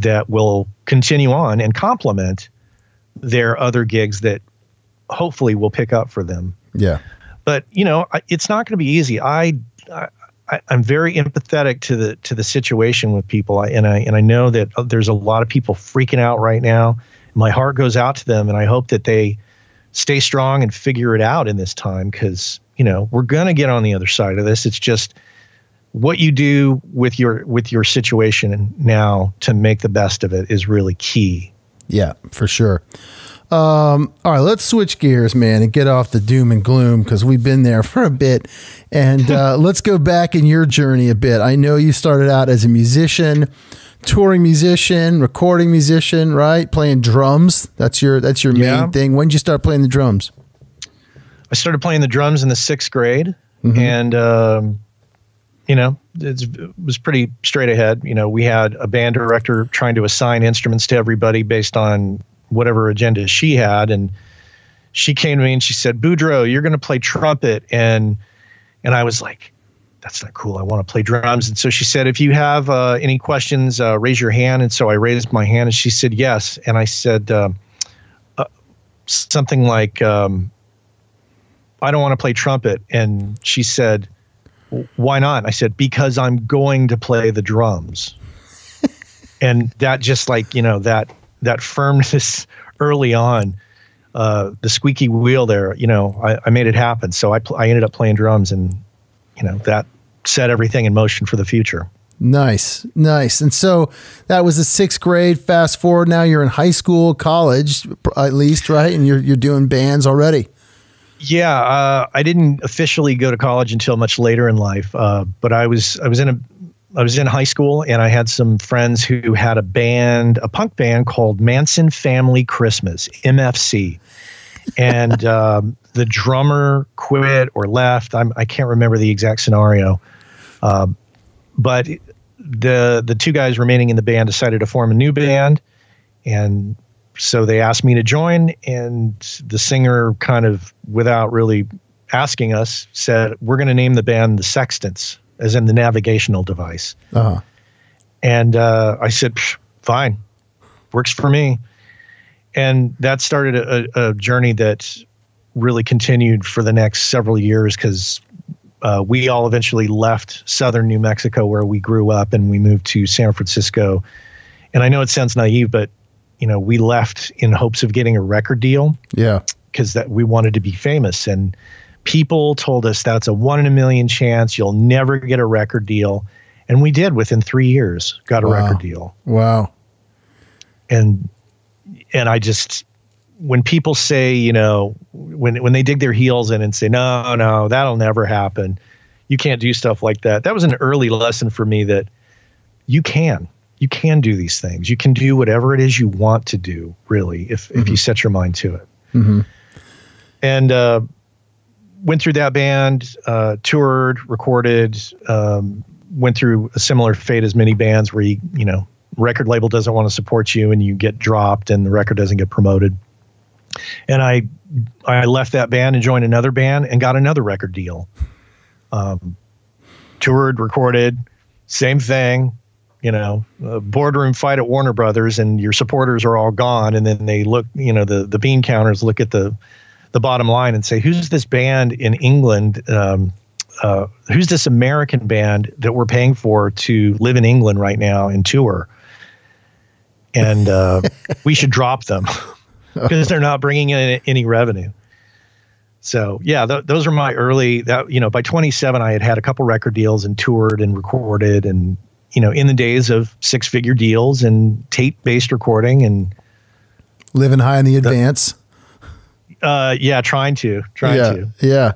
that will continue on and complement their other gigs that hopefully will pick up for them.
Yeah.
But, it's not going to be easy. I'm very empathetic to the situation with people. And I know that there's a lot of people freaking out right now. My heart goes out to them, and I hope that they stay strong and figure it out in this time, because, we're going to get on the other side of this. It's just what you do with your situation now to make the best of it is really key.
Yeah, for sure. All right, let's switch gears, man, and get off the doom and gloom, because we've been there for a bit. And let's go back in your journey a bit. I know you started out as a musician, touring musician, recording musician, right? Playing drums. That's your main thing. When did you start playing the drums?
I started playing the drums in the 6th grade, and it was pretty straight ahead. We had a band director trying to assign instruments to everybody based on whatever agenda she had. And she came to me and she said, "Boudreau, you're going to play trumpet." And I was like, that's not cool. I want to play drums. And so she said, "If you have any questions, raise your hand." And so I raised my hand and she said, "Yes." And I said something like, "I don't want to play trumpet." And she said, "Why not?" I said, "Because I'm going to play the drums." And that just that firmness early on, the squeaky wheel there, I made it happen. So I ended up playing drums, and, that set everything in motion for the future.
Nice. And so that was the 6th grade. Fast forward, now you're in high school, college, at least, right? And you're doing bands already.
Yeah, I didn't officially go to college until much later in life, but I was in high school, and I had some friends who had a punk band called Manson Family Christmas, MFC, and the drummer quit or left. I can't remember the exact scenario, but the two guys remaining in the band decided to form a new band, and so they asked me to join, and the singer, kind of without really asking us, said, "We're going to name the band the Sextants," as in the navigational device. Uh-huh. And I said, "Fine, works for me." And that started a journey that really continued for the next several years, because we all eventually left southern New Mexico, where we grew up, and we moved to San Francisco. And I know it sounds naive, but we left in hopes of getting a record deal. Yeah. Because we wanted to be famous. And people told us that's a 1 in a million chance. You'll never get a record deal. And we did. Within 3 years, got a record deal.
Wow.
And I just, when people say, when they dig their heels in and say, no, that'll never happen, you can't do stuff like that. That was an early lesson for me that you can do these things. You can do whatever it is you want to do, really, if you set your mind to it. Mm-hmm. And went through that band, toured, recorded, went through a similar fate as many bands where record label doesn't want to support you and you get dropped and the record doesn't get promoted. And I left that band and joined another band and got another record deal. Toured, recorded, same thing. A boardroom fight at Warner Brothers, and your supporters are all gone. And then they look, the bean counters look at the bottom line and say, "Who's this band in England? Who's this American band that we're paying for to live in England right now and tour? And we should drop them because they're not bringing in any revenue." So yeah, those are my early. By 27, I had a couple record deals and toured and recorded and in the days of 6-figure deals and tape-based recording and
living high in the advance.
Trying to.
Yeah.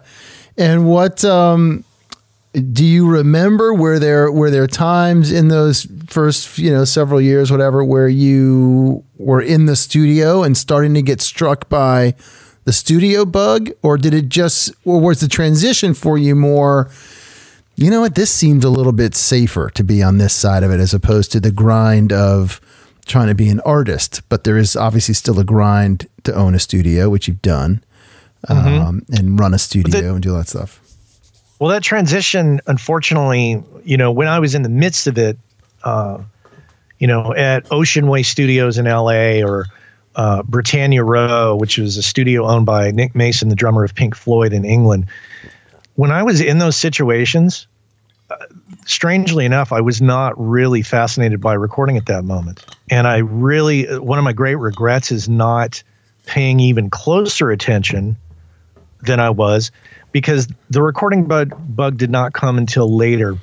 And what do you remember? Were there times in those first several years, whatever, where you were in the studio and starting to get struck by the studio bug, or was the transition for you more, you know what, this seemed a little bit safer to be on this side of it as opposed to the grind of trying to be an artist, but there is obviously still a grind to own a studio, which you've done, and run a studio and do all that stuff.
Well, that transition, unfortunately, when I was in the midst of it, at Ocean Way Studios in LA or Britannia Row, which was a studio owned by Nick Mason, the drummer of Pink Floyd in England. When I was in those situations, strangely enough, I was not really fascinated by recording at that moment. And one of my great regrets is not paying even closer attention than I was, because the recording bug did not come until later,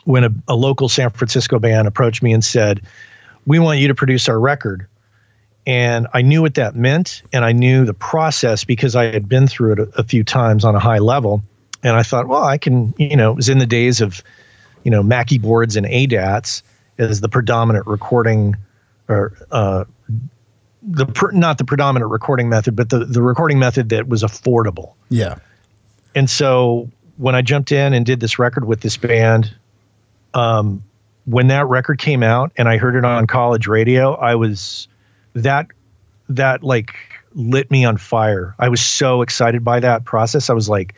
when a local San Francisco band approached me and said, "We want you to produce our record." And I knew what that meant, and I knew the process because I had been through it a few times on a high level. And I thought, well, I can, it was in the days of, Mackie boards and ADATs as the predominant recording, or not the predominant recording method, but the recording method that was affordable.
Yeah.
And so when I jumped in and did this record with this band, when that record came out and I heard it on college radio, I was that like lit me on fire. I was so excited by that process. I was like,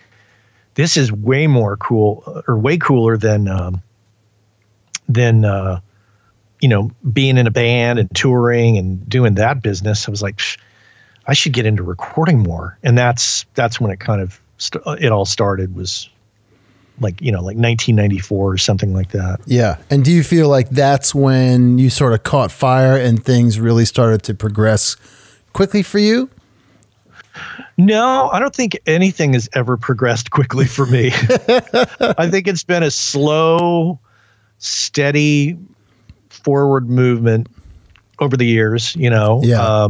this is way more cool, or way cooler than being in a band and touring and doing that business. I was like, I should get into recording more. And that's when it kind of, it all started, was like 1994 or something like that.
Yeah. And do you feel like that's when you sort of caught fire and things really started to progress quickly for you?
No, I don't think anything has ever progressed quickly for me. I think it's been a slow, steady forward movement over the years, Yeah.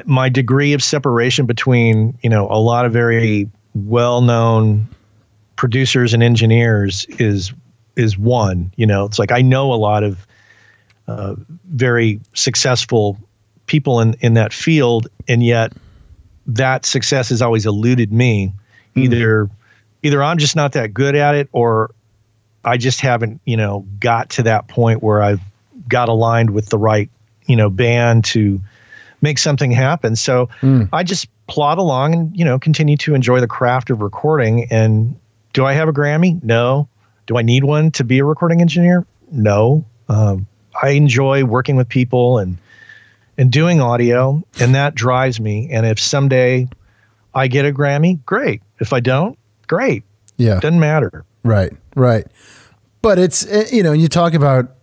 My degree of separation between, a lot of very well-known producers and engineers is one. It's like I know a lot of very successful people in that field, and yet that success has always eluded me. Either I'm just not that good at it, or I just haven't, got to that point where I've got aligned with the right, band to make something happen. So I just plod along and, continue to enjoy the craft of recording. And do I have a Grammy? No. Do I need one to be a recording engineer? No. I enjoy working with people and doing audio, and that drives me. And if someday I get a Grammy, great. If I don't, great.
Yeah.
Doesn't matter.
Right. But it's, and you talk about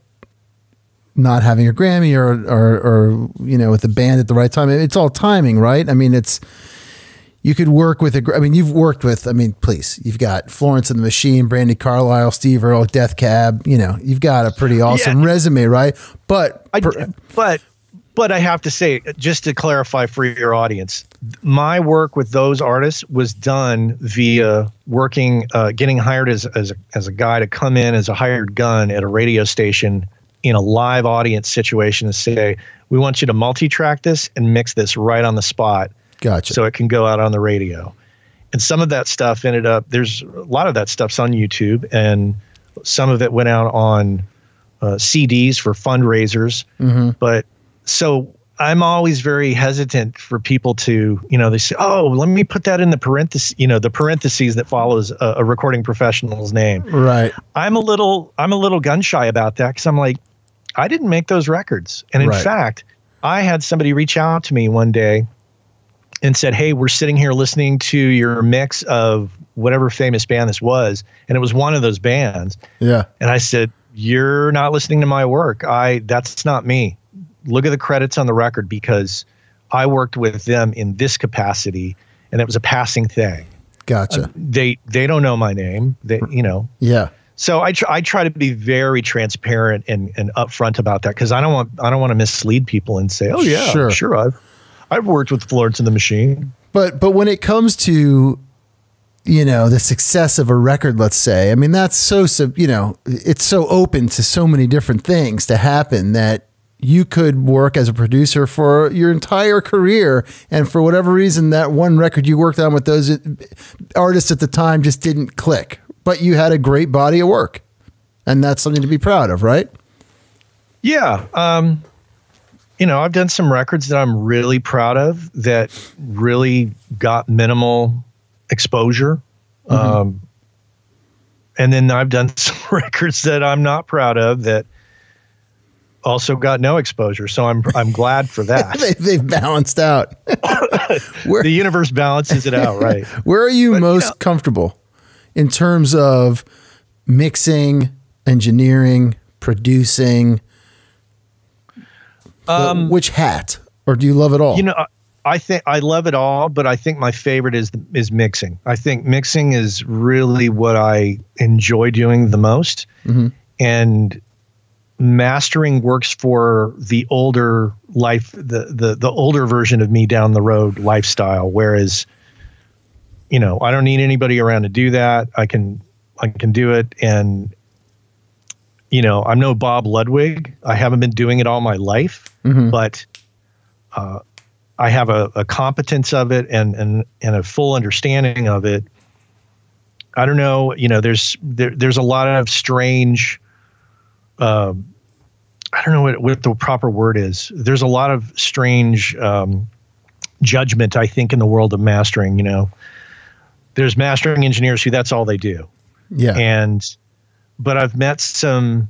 not having a Grammy or with the band at the right time. It's all timing, right? I mean, you could work with you've worked with, please, you've got Florence and the Machine, Brandie Carlile, Steve Earl, Death Cab, you've got a pretty awesome resume, right? But I have to say, just to clarify for your audience, my work with those artists was done via working, getting hired as a guy to come in as a hired gun at a radio station in a live audience situation and say, we want you to multi-track this and mix this right on the spot. Gotcha.
So it can go out on the radio. And some of that stuff there's a lot of that stuff's on YouTube, and some of it went out on CDs for fundraisers. Mm-hmm. But so I'm always very hesitant for people to, they say, oh, let me put that in the parentheses that follows a recording professional's name.
Right.
I'm a little gun shy about that, because I'm like, I didn't make those records. And in fact, I had somebody reach out to me one day and said, hey, we're sitting here listening to your mix of whatever famous band this was. And it was one of those bands. Yeah. And I said, you're not listening to my work. That's not me. Look at the credits on the record, because I worked with them in this capacity, and it was a passing thing.
Gotcha.
They don't know my name. Yeah. So I try to be very transparent and upfront about that, because I don't want to mislead people and say, oh yeah, sure I've worked with Florence and the Machine.
But when it comes to, you know, the success of a record, let's say, I mean, that's so, you know, it's so open to so many different things to happen that you could work as a producer for your entire career. And for whatever reason, that one record you worked on with those artists at the time just didn't click, but you had a great body of work, and that's something to be proud of, right?
Yeah. You know, I've done some records that I'm really proud of that really got minimal exposure. And then I've done some records that I'm not proud of that also got no exposure. So I'm glad for that.
They've balanced out.
The universe balances it out, right?
Where are you most comfortable in terms of mixing, engineering, producing? Which hat, or do you love it all?
You know, I think I love it all, but I think my favorite is mixing. I think mixing is really what I enjoy doing the most. And mastering works for the older life, the older version of me down the road lifestyle. Whereas, you know, I don't need anybody around to do that. I can do it. And, you know, I'm no Bob Ludwig. I haven't been doing it all my life, but I have a competence of it and a full understanding of it. I don't know, you know, there's a lot of strange, I don't know what the proper word is. There's a lot of strange judgment, I think, in the world of mastering. You know, there's mastering engineers who that's all they do. Yeah. But I've met some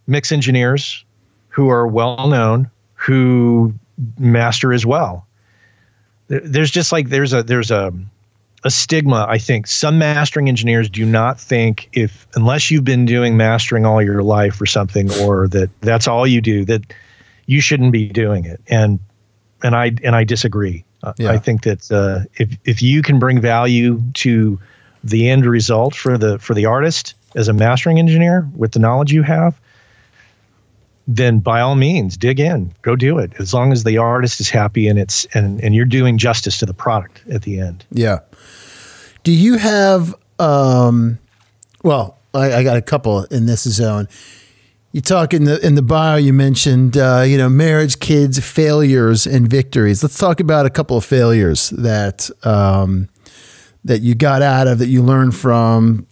mix engineers who are well known who master as well. There's just like there's a stigma. I think some mastering engineers do not think unless you've been doing mastering all your life or something, or that's all you do, that you shouldn't be doing it. And I disagree. I think that if you can bring value to the end result for the artist as a mastering engineer with the knowledge you have, then by all means dig in, go do it. As long as the artist is happy and you're doing justice to the product at the end. Yeah.
Do you have, well, I got a couple in this zone. You talk in the bio, you mentioned, you know, marriage, kids, failures, and victories. Let's talk about a couple of failures that you got out of, that you learned from,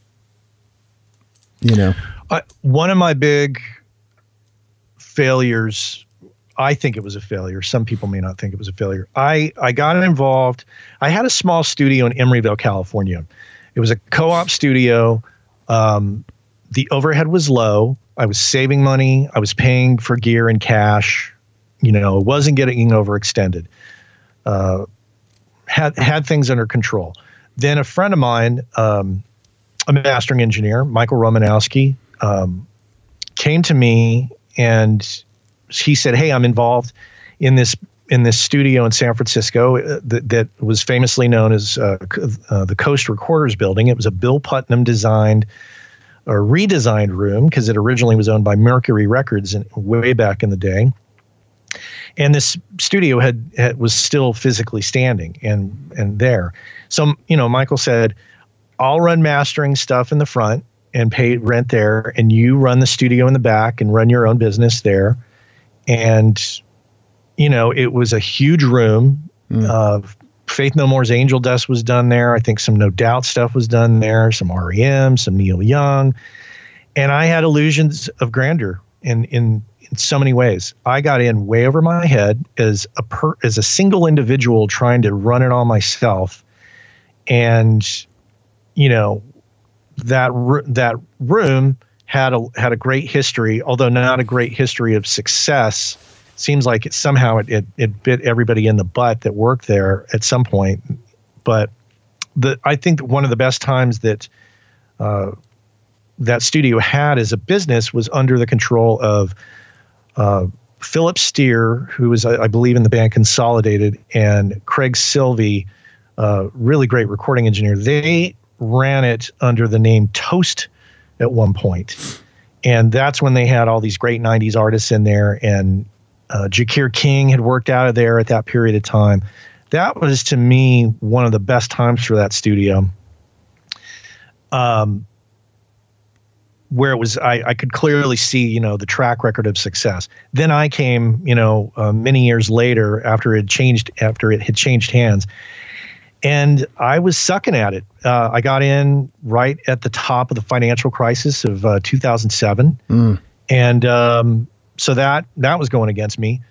you know.
One of my big failures, I think it was a failure. Some people may not think it was a failure. I got involved. I had a small studio in Emeryville, California. It was a co-op studio. The overhead was low. I was saving money. I was paying for gear in cash. You know, wasn't getting overextended. Had things under control. Then a friend of mine, a mastering engineer, Michael Romanowski, came to me and he said, "Hey, I'm involved in this studio in San Francisco that was famously known as the Coast Recorders Building. It was a Bill Putnam designed or redesigned room because it originally was owned by Mercury Records way back in the day. And this studio was still physically standing and there. So, you know, Michael said, I'll run mastering stuff in the front and pay rent there, and you run the studio in the back and run your own business there. And, you know, it was a huge room. Faith No More's Angel Dust was done there. I think some No Doubt stuff was done there, some REM, some Neil Young. And I had illusions of grandeur in so many ways. I got in way over my head as a single individual trying to run it all myself. And, you know, that room had a great history, although not a great history of success. Seems like it bit everybody in the butt that worked there at some point. But I think that one of the best times that that studio had as a business was under the control of Philip Steer, who was, I believe, in the band Consolidated, and Craig Sylvie, really great recording engineer. They ran it under the name Toast at one point. And that's when they had all these great 90s artists in there. And Jakir King had worked out of there at that period of time. That was, to me, one of the best times for that studio. Where it was, I could clearly see, the track record of success. Then I came, many years later after it had changed hands, and I was sucking at it. I got in right at the top of the financial crisis of 2007, and so that was going against me.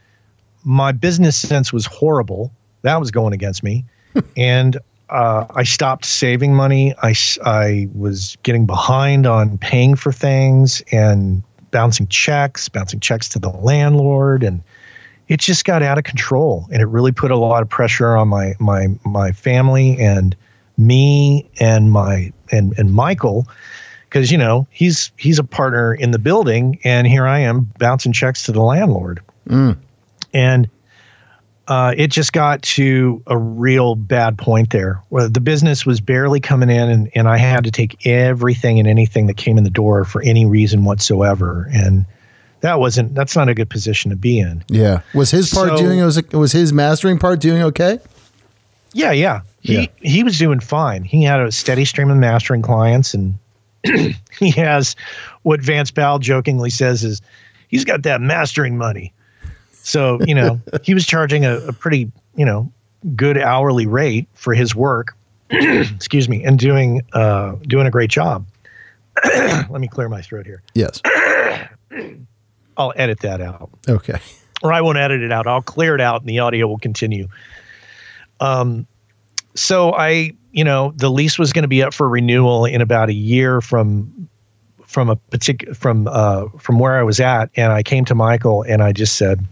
My business sense was horrible. That was going against me, and I stopped saving money. I was getting behind on paying for things and bouncing checks to the landlord, and it just got out of control. And it really put a lot of pressure on my family and me and Michael, because he's a partner in the building, and here I am bouncing checks to the landlord, and it just got to a real bad point there where the business was barely coming in, and I had to take everything and anything that came in the door for any reason whatsoever. And that's not a good position to be in.
Yeah. Was his part was his mastering part doing okay?
Yeah. He was doing fine. He had a steady stream of mastering clients, and he has what Vance Powell jokingly says is he's got that mastering money. So, he was charging a pretty, good hourly rate for his work, excuse me, and doing a great job. Let me clear my throat here.
Yes.
I'll edit that out.
Okay.
Or I won't edit it out. I'll clear it out and the audio will continue. So the lease was going to be up for renewal in about a year from where I was at. And I came to Michael and I just said,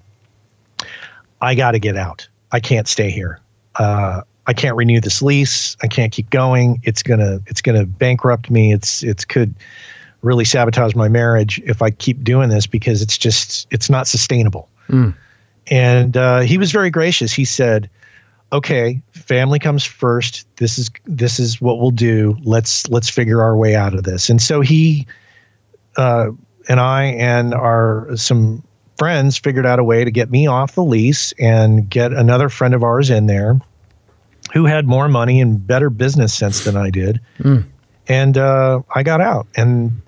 I got to get out. I can't stay here. I can't renew this lease. I can't keep going. It's gonna bankrupt me. It could really sabotage my marriage if I keep doing this, because it's not sustainable. And he was very gracious. He said, okay, family comes first. This is what we'll do. Let's figure our way out of this. And so he and I and some friends figured out a way to get me off the lease and get another friend of ours in there who had more money and better business sense than I did. And I got out. And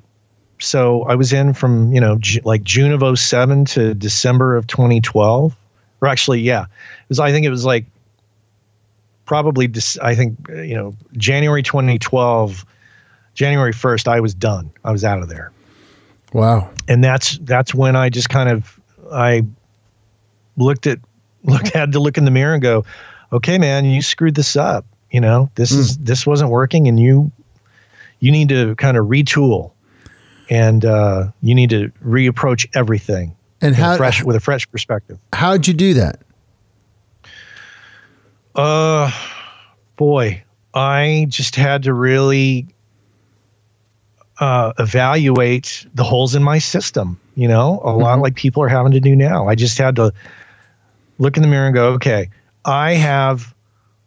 so I was in from, June of 2007 to December of 2012. Or actually, yeah. I think it was like probably, January 2012, January 1st, I was done. I was out of there.
Wow.
And that's when I just I had to look in the mirror and go, okay, man, you screwed this up. This wasn't working, and you need to kind of retool, and you need to reapproach everything with a fresh perspective.
How'd you do that?
Boy, I just had to really evaluate the holes in my system, a lot like people are having to do now. I just had to look in the mirror and go, okay, I have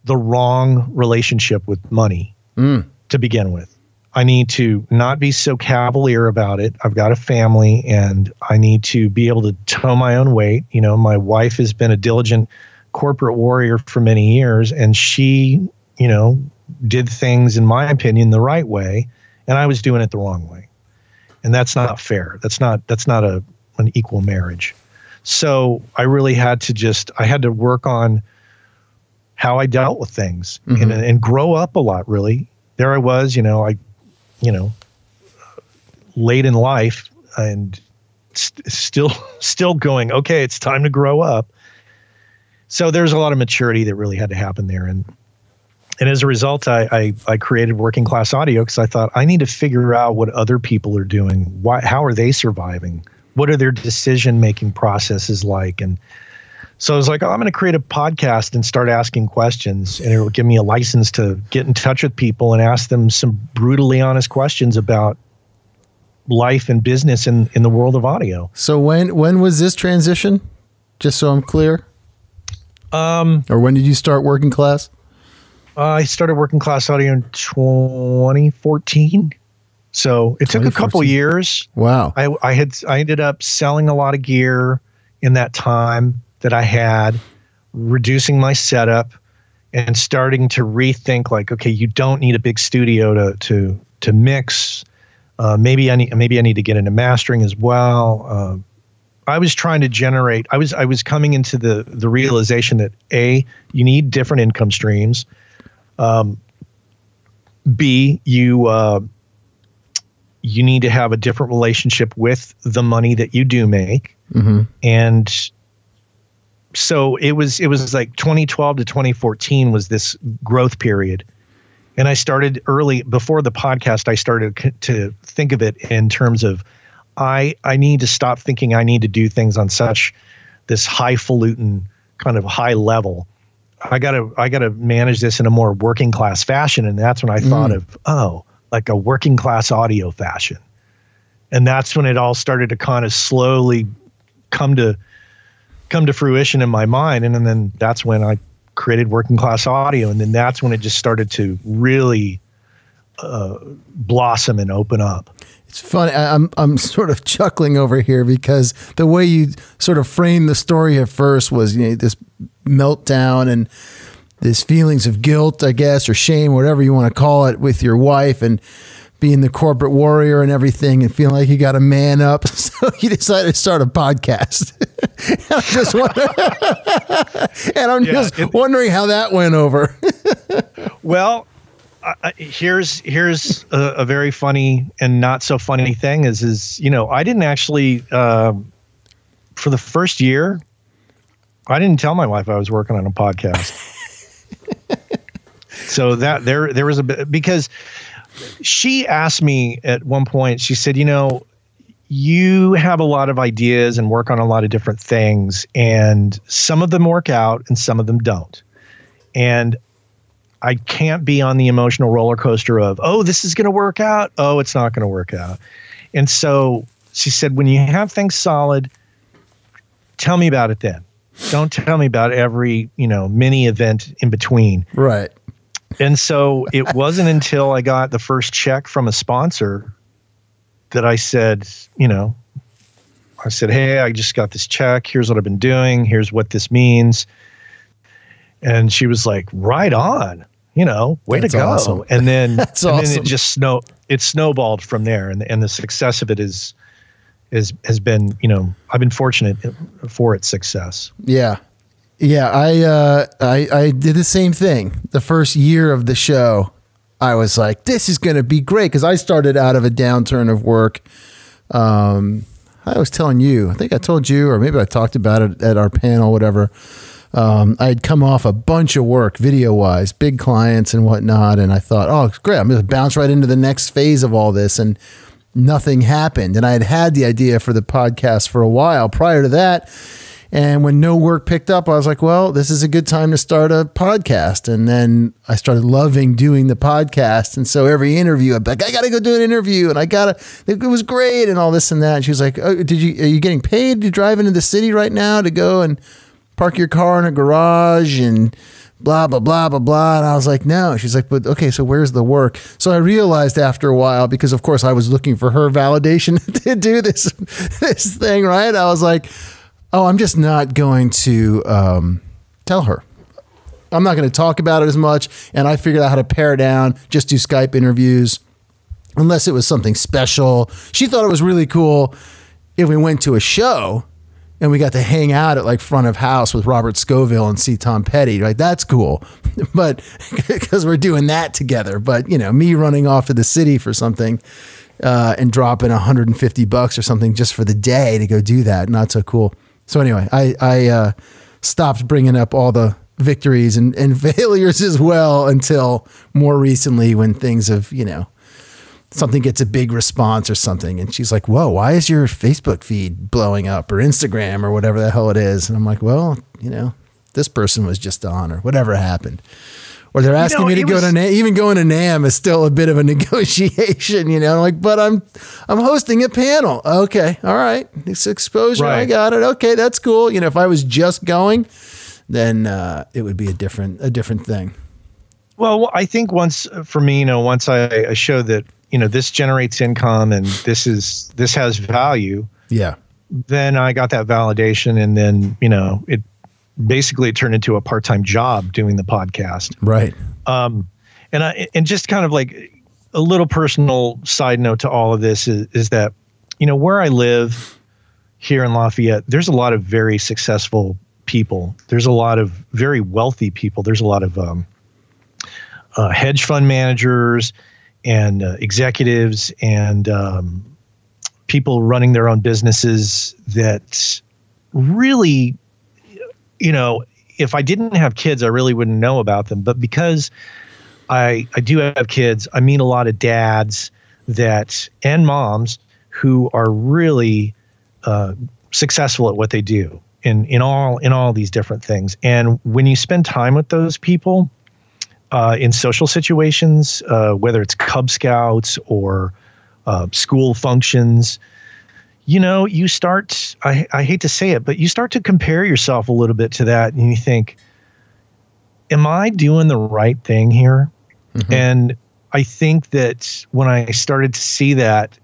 the wrong relationship with money to begin with. I need to not be so cavalier about it. I've got a family and I need to be able to tow my own weight. My wife has been a diligent corporate warrior for many years, and she, did things, in my opinion, the right way. And I was doing it the wrong way. And that's not fair. That's not an equal marriage. So I really had to work on how I dealt with things and grow up a lot, really. There I was, late in life and still going, okay, it's time to grow up. So there's a lot of maturity that really had to happen there. And as a result, I created Working Class Audio because I thought I need to figure out what other people are doing. How are they surviving? What are their decision-making processes like? And so I was like, I'm going to create a podcast and start asking questions, and it will give me a license to get in touch with people and ask them some brutally honest questions about life and business in the world of audio.
So when was this transition? Just so I'm clear. Or when did you start Working Class?
I started Working Class Audio in 2014. So it took a couple years.
Wow.
I ended up selling a lot of gear in that time that I had, reducing my setup and starting to rethink like, okay, you don't need a big studio to mix. Maybe I need to get into mastering as well. I was trying to generate, I was coming into the realization that A, you need different income streams. B, you need to have a different relationship with the money that you do make. Mm-hmm. And so it was like 2012 to 2014 was this growth period. And I started early, before the podcast, I started to think of it in terms of, I need to stop thinking I need to do things on such this highfalutin kind of high level. I gotta manage this in a more working class fashion. And that's when I thought of, like a working class audio fashion. And that's when it all started to kind of slowly come to fruition in my mind. And then that's when I created Working Class Audio. And then that's when it just started to really blossom and open up.
It's funny. I'm sort of chuckling over here because the way you sort of framed the story at first was, you know, this meltdown and this feelings of guilt, I guess, or shame, whatever you want to call it, with your wife and being the corporate warrior and everything and feeling like you got to man up. So you decided to start a podcast. I'm just wondering how that went over.
Well, here's a very funny and not so funny thing is, you know, I didn't actually, for the first year, I didn't tell my wife I was working on a podcast. So that there was a bit, because she asked me at one point, she said, you know, you have a lot of ideas and work on a lot of different things, and some of them work out and some of them don't. And I can't be on the emotional roller coaster of, oh, this is going to work out. Oh, it's not going to work out. And so she said, when you have things solid, tell me about it then. Don't tell me about every, you know, mini event in between.
Right.
And so it wasn't until I got the first check from a sponsor that I said, you know, hey, I just got this check. Here's what I've been doing. Here's what this means. And she was like, right on, you know, way
That's
to go.
Awesome.
And then,
awesome.
Then it just snowballed from there. And the success of it has been, you know, I've been fortunate for its success.
Yeah. Yeah. I did the same thing. The first year of the show, I was like, this is going to be great. Cause I started out of a downturn of work. I was telling you, I think I told you, or maybe I talked about it at our panel, whatever. I had come off a bunch of work video wise, big clients and whatnot. And I thought, oh, it's great. I'm going to bounce right into the next phase of all this. And nothing happened. And I had the idea for the podcast for a while prior to that. And when no work picked up, I was like, well, this is a good time to start a podcast. And then I started loving doing the podcast. And so every interview, I'd be like, I got to go do an interview. And it was great and all this and that. And she was like, oh, are you getting paid to drive into the city right now to go and park your car in a garage and blah, blah, blah, blah, blah. And I was like, no. She's like, but okay, so where's the work? So I realized after a while, because of course I was looking for her validation to do this thing, right? I was like, oh, I'm just not going to tell her. I'm not going to talk about it as much. And I figured out how to pare down, just do Skype interviews, unless it was something special. She thought it was really cool if we went to a show and we got to hang out at like front of house with Robert Scoville and see Tom Petty. Right? That's cool. But because we're doing that together. But, you know, me running off to the city for something and dropping $150 or something just for the day to go do that. Not so cool. So anyway, I stopped bringing up all the victories and failures as well until more recently when things have, you know, something gets a big response or something. And she's like, whoa, why is your Facebook feed blowing up, or Instagram or whatever the hell it is? And I'm like, well, you know, this person was just on, or whatever happened. Or they're asking me to go to NAMM. Even going to NAMM is still a bit of a negotiation, you know, like, but I'm hosting a panel. Okay. All right. It's exposure. Right. I got it. Okay. That's cool. You know, if I was just going, then it would be a different thing.
Well, I think once for me, you know, once I showed that this generates income and this has value.
Yeah.
Then I got that validation, and then, it basically turned into a part-time job doing the podcast.
Right.
And just kind of like a little personal side note to all of this is that, where I live here in Lafayette, there's a lot of very successful people. There's a lot of very wealthy people. There's a lot of hedge fund managers and executives and people running their own businesses that really, if I didn't have kids, I really wouldn't know about them. But because I do have kids, I meet a lot of dads and moms who are really successful at what they do in all these different things. And when you spend time with those people in social situations, whether it's Cub Scouts or school functions, you start, I hate to say it, but you start to compare yourself a little bit to that, and you think, am I doing the right thing here? Mm-hmm. And I think that when I started to see that,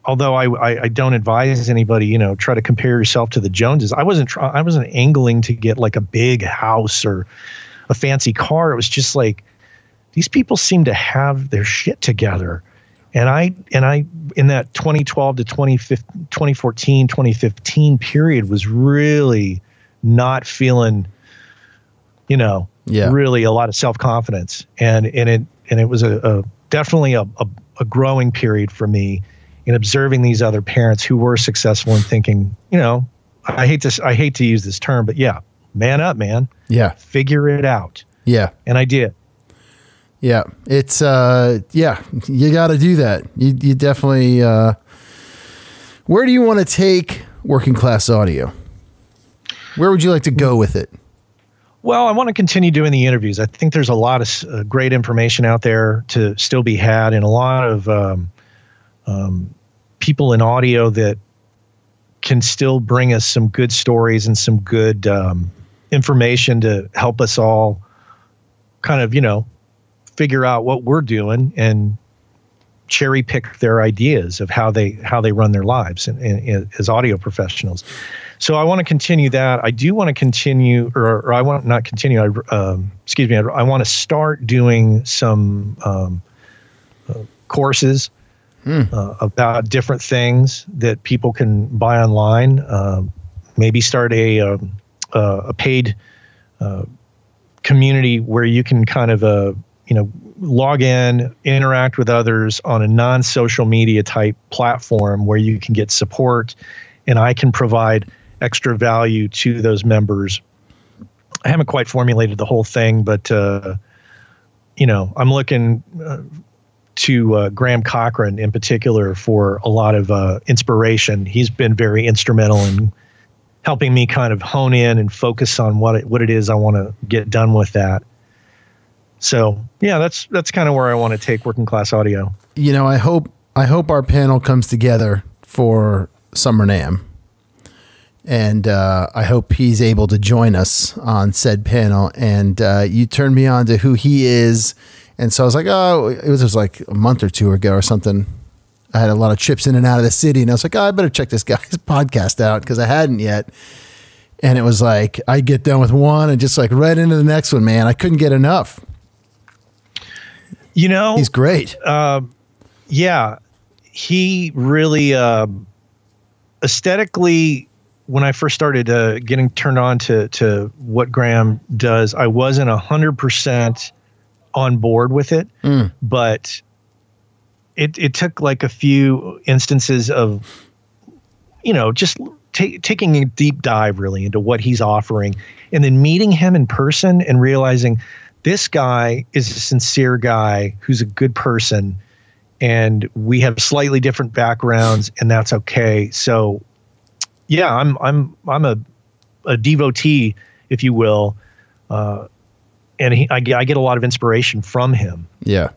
although I don't advise anybody, try to compare yourself to the Joneses. I wasn't angling to get like a big house or a fancy car. It was just like, these people seem to have their shit together. And I in that 2012 to 2014, 2015 period was really not feeling, really a lot of self-confidence. And it was definitely a growing period for me in observing these other parents who were successful and thinking, I hate to use this term, but yeah, man up, man.
Yeah.
Figure it out.
Yeah.
And I did.
Yeah. It's, you got to do that. You definitely, where do you want to take Working Class Audio? Where would you like to go with it?
Well, I want to continue doing the interviews. I think there's a lot of great information out there to still be had, and a lot of people in audio that can still bring us some good stories and some good information to help us all kind of, figure out what we're doing and cherry pick their ideas of how they run their lives and as audio professionals. So I want to continue that. I do want to continue, or I want not continue. I want to start doing some courses about different things that people can buy online. Maybe start a paid community where you can kind of log in, interact with others on a non-social media type platform where you can get support, and I can provide extra value to those members. I haven't quite formulated the whole thing, but I'm looking to Graham Cochran in particular for a lot of inspiration. He's been very instrumental in helping me kind of hone in and focus on what it is I want to get done with that. So yeah, that's kind of where I want to take Working Class Audio.
I hope our panel comes together for Summer NAMM. And I hope he's able to join us on said panel. And you turned me on to who he is. And so I was like, oh, it was just like a month or two ago or something. I had a lot of trips in and out of the city. And I was like, oh, I better check this guy's podcast out because I hadn't yet. And it was like, I get done with one and just like right into the next one, man. I couldn't get enough. He's great.
Yeah. He really aesthetically, when I first started getting turned on to what Graham does, I wasn't 100% on board with it, but it took like a few instances of, just taking a deep dive really into what he's offering, and then meeting him in person and realizing this guy is a sincere guy who's a good person, and we have slightly different backgrounds, and that's okay. So yeah, I'm a devotee, if you will, and I get a lot of inspiration from him. Yeah.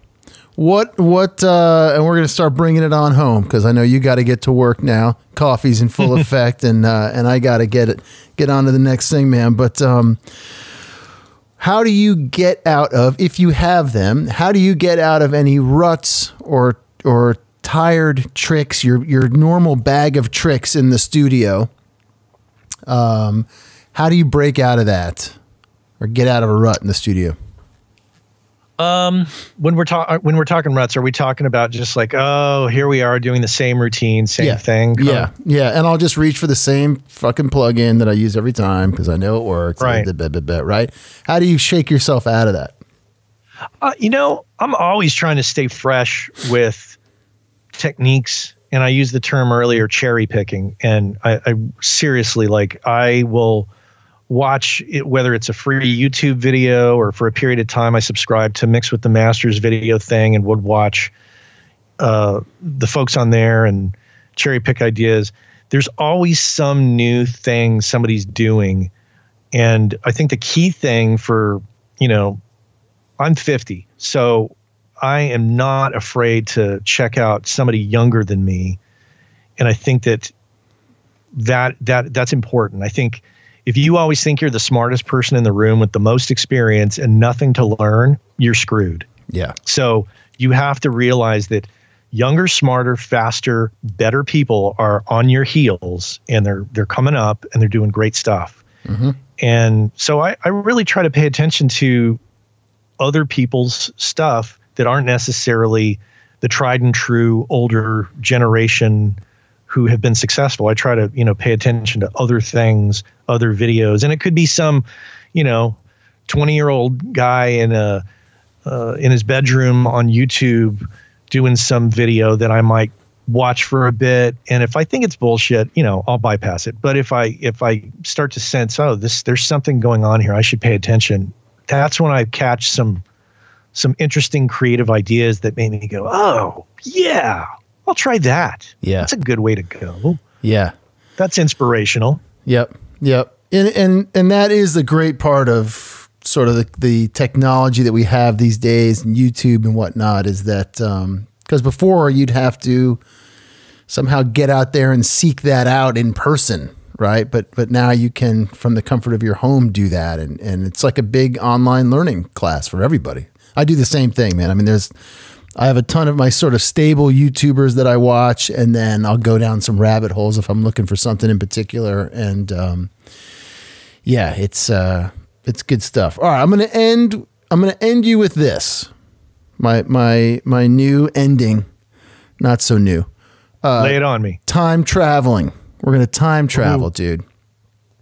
And we're going to start bringing it on home because I know you got to get to work now. Coffee's in full effect, and I got to get on to the next thing, man. But how do you get out of, if you have them, how do you get out of any ruts or tired tricks, your normal bag of tricks in the studio? How do you break out of that or get out of a rut in the studio?
When we're talking ruts, are we talking about just like, oh, here we are doing the same routine, same thing?
Yeah. And I'll just reach for the same fucking plug-in that I use every time because I know it works.
Right.
Right. How do you shake yourself out of that?
I'm always trying to stay fresh with techniques, and I used the term earlier, cherry picking. And I seriously, like, I will watch it, whether it's a free YouTube video or for a period of time I subscribe to Mix with the Masters video thing and would watch the folks on there and cherry pick ideas. There's always some new thing somebody's doing. And I think the key thing for, I'm 50, so I am not afraid to check out somebody younger than me. And I think that's important. I think if you always think you're the smartest person in the room with the most experience and nothing to learn, you're screwed.
Yeah.
So you have to realize that younger, smarter, faster, better people are on your heels, and they're coming up and they're doing great stuff. Mm-hmm. And so I really try to pay attention to other people's stuff that aren't necessarily the tried and true older generation who have been successful. I try to, pay attention to other things, other videos. And it could be some, 20-year-old guy in his bedroom on YouTube doing some video that I might watch for a bit. And if I think it's bullshit, I'll bypass it. But if I start to sense, there's something going on here, I should pay attention. That's when I catch some interesting creative ideas that made me go, oh yeah, I'll try that.
Yeah.
That's a good way to go.
Yeah.
That's inspirational.
Yep. And that is the great part of sort of the technology that we have these days and YouTube and whatnot, is that, because before you'd have to somehow get out there and seek that out in person. Right. But now you can, from the comfort of your home, do that. And it's like a big online learning class for everybody. I do the same thing, man. I mean, I have a ton of my sort of stable YouTubers that I watch, and then I'll go down some rabbit holes if I'm looking for something in particular. And it's good stuff. All right, I'm gonna end you with this. My new ending, not so new.
Lay it on me.
Time traveling. We're gonna time travel, dude.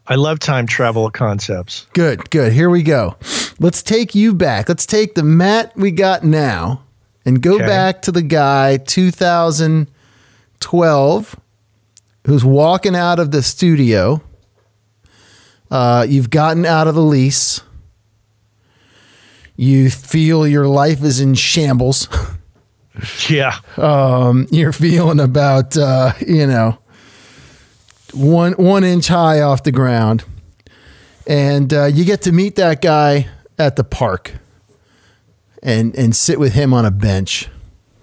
I love time travel concepts.
Good. Here we go. Let's take you back. Let's take the Matt we got now and go back to the guy 2012 who's walking out of the studio. You've gotten out of the lease. You feel your life is in shambles.
Yeah.
You're feeling about, 1 inch high off the ground. And you get to meet that guy at the park and sit with him on a bench.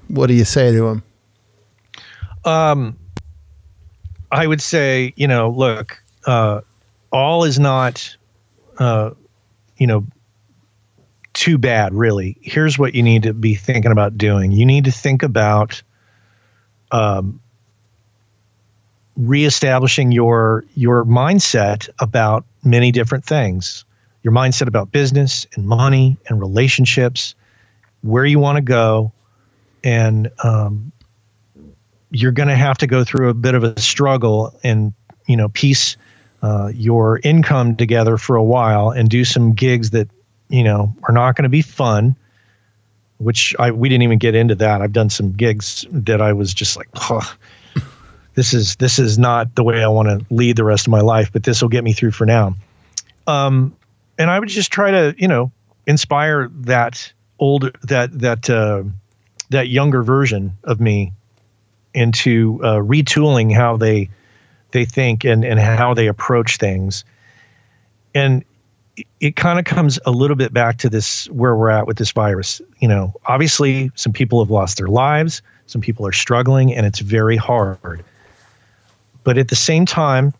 What do you say to him?
I would say, look, all is not, too bad, really. Here's what you need to be thinking about doing. You need to think about reestablishing your mindset about many different things. Your mindset about business and money and relationships, where you want to go. And you're going to have to go through a bit of a struggle and, piece your income together for a while and do some gigs that, are not going to be fun, which we didn't even get into that. I've done some gigs that I was just like, this is not the way I want to lead the rest of my life, but this will get me through for now. And I would just try to, inspire that younger version of me into retooling how they think and how they approach things. And it kind of comes a little bit back to this, where we're at with this virus. Obviously some people have lost their lives. Some people are struggling, and it's very hard. But at the same time,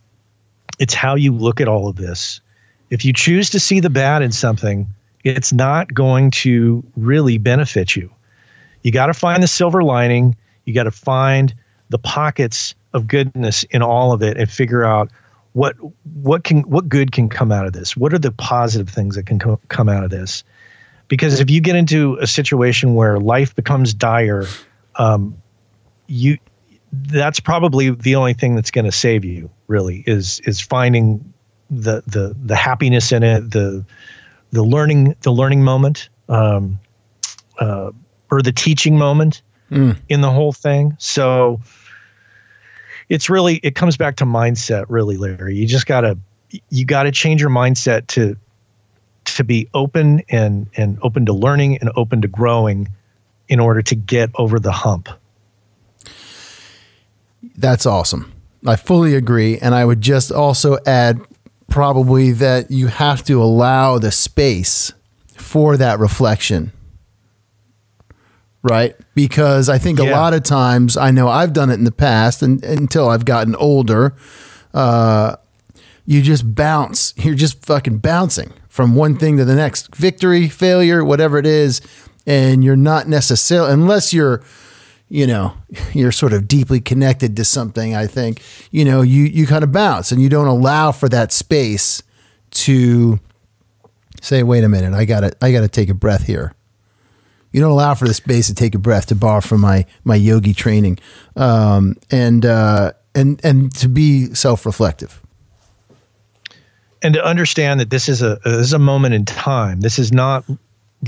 it's how you look at all of this. If you choose to see the bad in something it's not going to really benefit you. You got to find the silver lining. You got to find the pockets of goodness in all of it and figure out what good can come out of this. What are the positive things that can come out of this? Because if you get into a situation where life becomes dire, that's probably the only thing that's going to save you, really, is finding the happiness in it, the learning moment, or the teaching moment in the whole thing. So it comes back to mindset, really, Larry. You gotta change your mindset to be open and open to learning and open to growing in order to get over the hump.
That's awesome. I fully agree. And I would just also add probably that you have to allow the space for that reflection. Right? Because I think a lot of times, I know I've done it in the past, and until I've gotten older, you just bounce. You're just fucking bouncing from one thing to the next. Victory, failure, whatever it is. And you're not necessarily, unless you're sort of deeply connected to something, I think, you kind of bounce and you don't allow for that space to say, wait a minute, I gotta take a breath here. You don't allow for the space to take a breath, to borrow from my yogi training, and to be self-reflective.
And to understand that this is a moment in time. This is not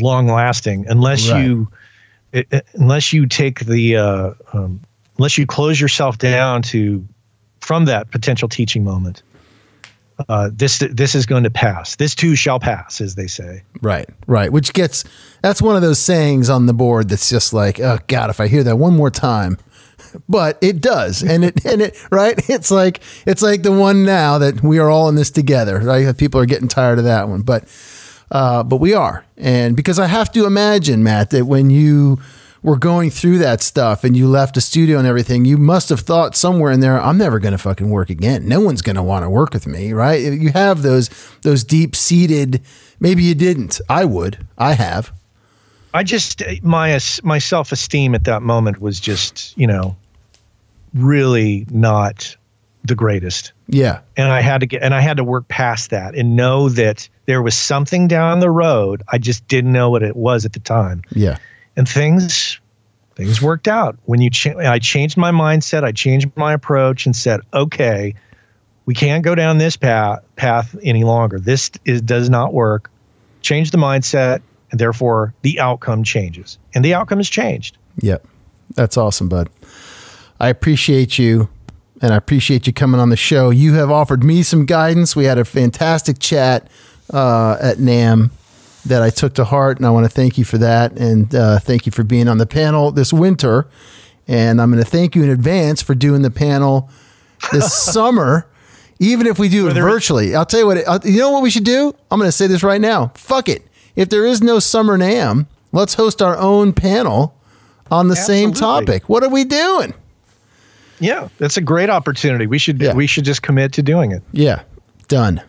long lasting unless you take unless you close yourself down from that potential teaching moment. This is going to pass. This too shall pass, as they say. Right.
That's one of those sayings on the board that's just like, oh God, if I hear that one more time. But it does, and it right. It's like the one now that we are all in this together. Right? People are getting tired of that one, but we are, and because I have to imagine, Matt, that when you were going through that stuff and you left the studio and everything, you must have thought somewhere in there, I'm never going to fucking work again. No one's going to want to work with me, right? You have those deep seated. Maybe you didn't. I would. I have.
I just my self-esteem at that moment was just, really not the greatest.
Yeah.
And I had to work past that and know that there was something down the road. I just didn't know what it was at the time.
Yeah. And
things worked out when I changed my mindset. I changed my approach and said, okay, we can't go down this path any longer. This does not work. Change the mindset, and therefore the outcome changes. And the outcome has changed.
Yep. That's awesome, bud. I appreciate you, and I appreciate you coming on the show. You have offered me some guidance. We had a fantastic chat at NAMM that I took to heart, and I want to thank you for that, and thank you for being on the panel this winter. And I'm going to thank you in advance for doing the panel this summer, even if we do it virtually. I'll tell you what, you know what we should do? I'm going to say this right now. Fuck it. If there is no summer NAMM, let's host our own panel on the same topic. What are we doing?
Yeah, that's a great opportunity. We should just commit to doing it.
Yeah. Done.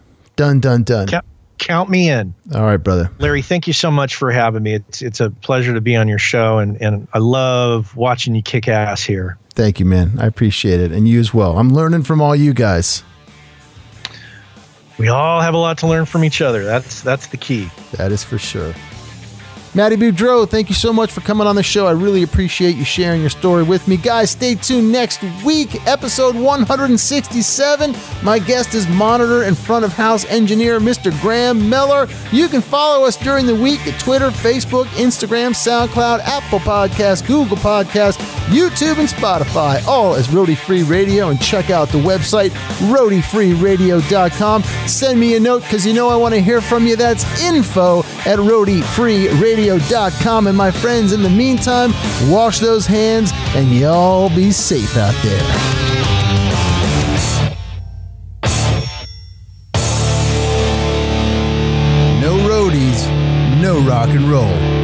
Count
me in.
All right, brother.
Larry, thank you so much for having me. It's a pleasure to be on your show, and I love watching you kick ass here.
Thank you, man. I appreciate it. And you as well. I'm learning from all you guys.
We all have a lot to learn from each other. That's the key.
That is for sure. Matty Boudreau, thank you so much for coming on the show. I really appreciate you sharing your story with me. Guys, stay tuned next week, episode 167. My guest is monitor and front of house engineer, Mr. Graham Miller. You can follow us during the week at Twitter, Facebook, Instagram, SoundCloud, Apple Podcasts, Google Podcasts, YouTube, and Spotify, all as Roadie Free Radio. And check out the website, roadiefreeradio.com. Send me a note because you know I want to hear from you. That's info@roadiefreeradio.com. And my friends, in the meantime, wash those hands and y'all be safe out there. No roadies, no rock and roll.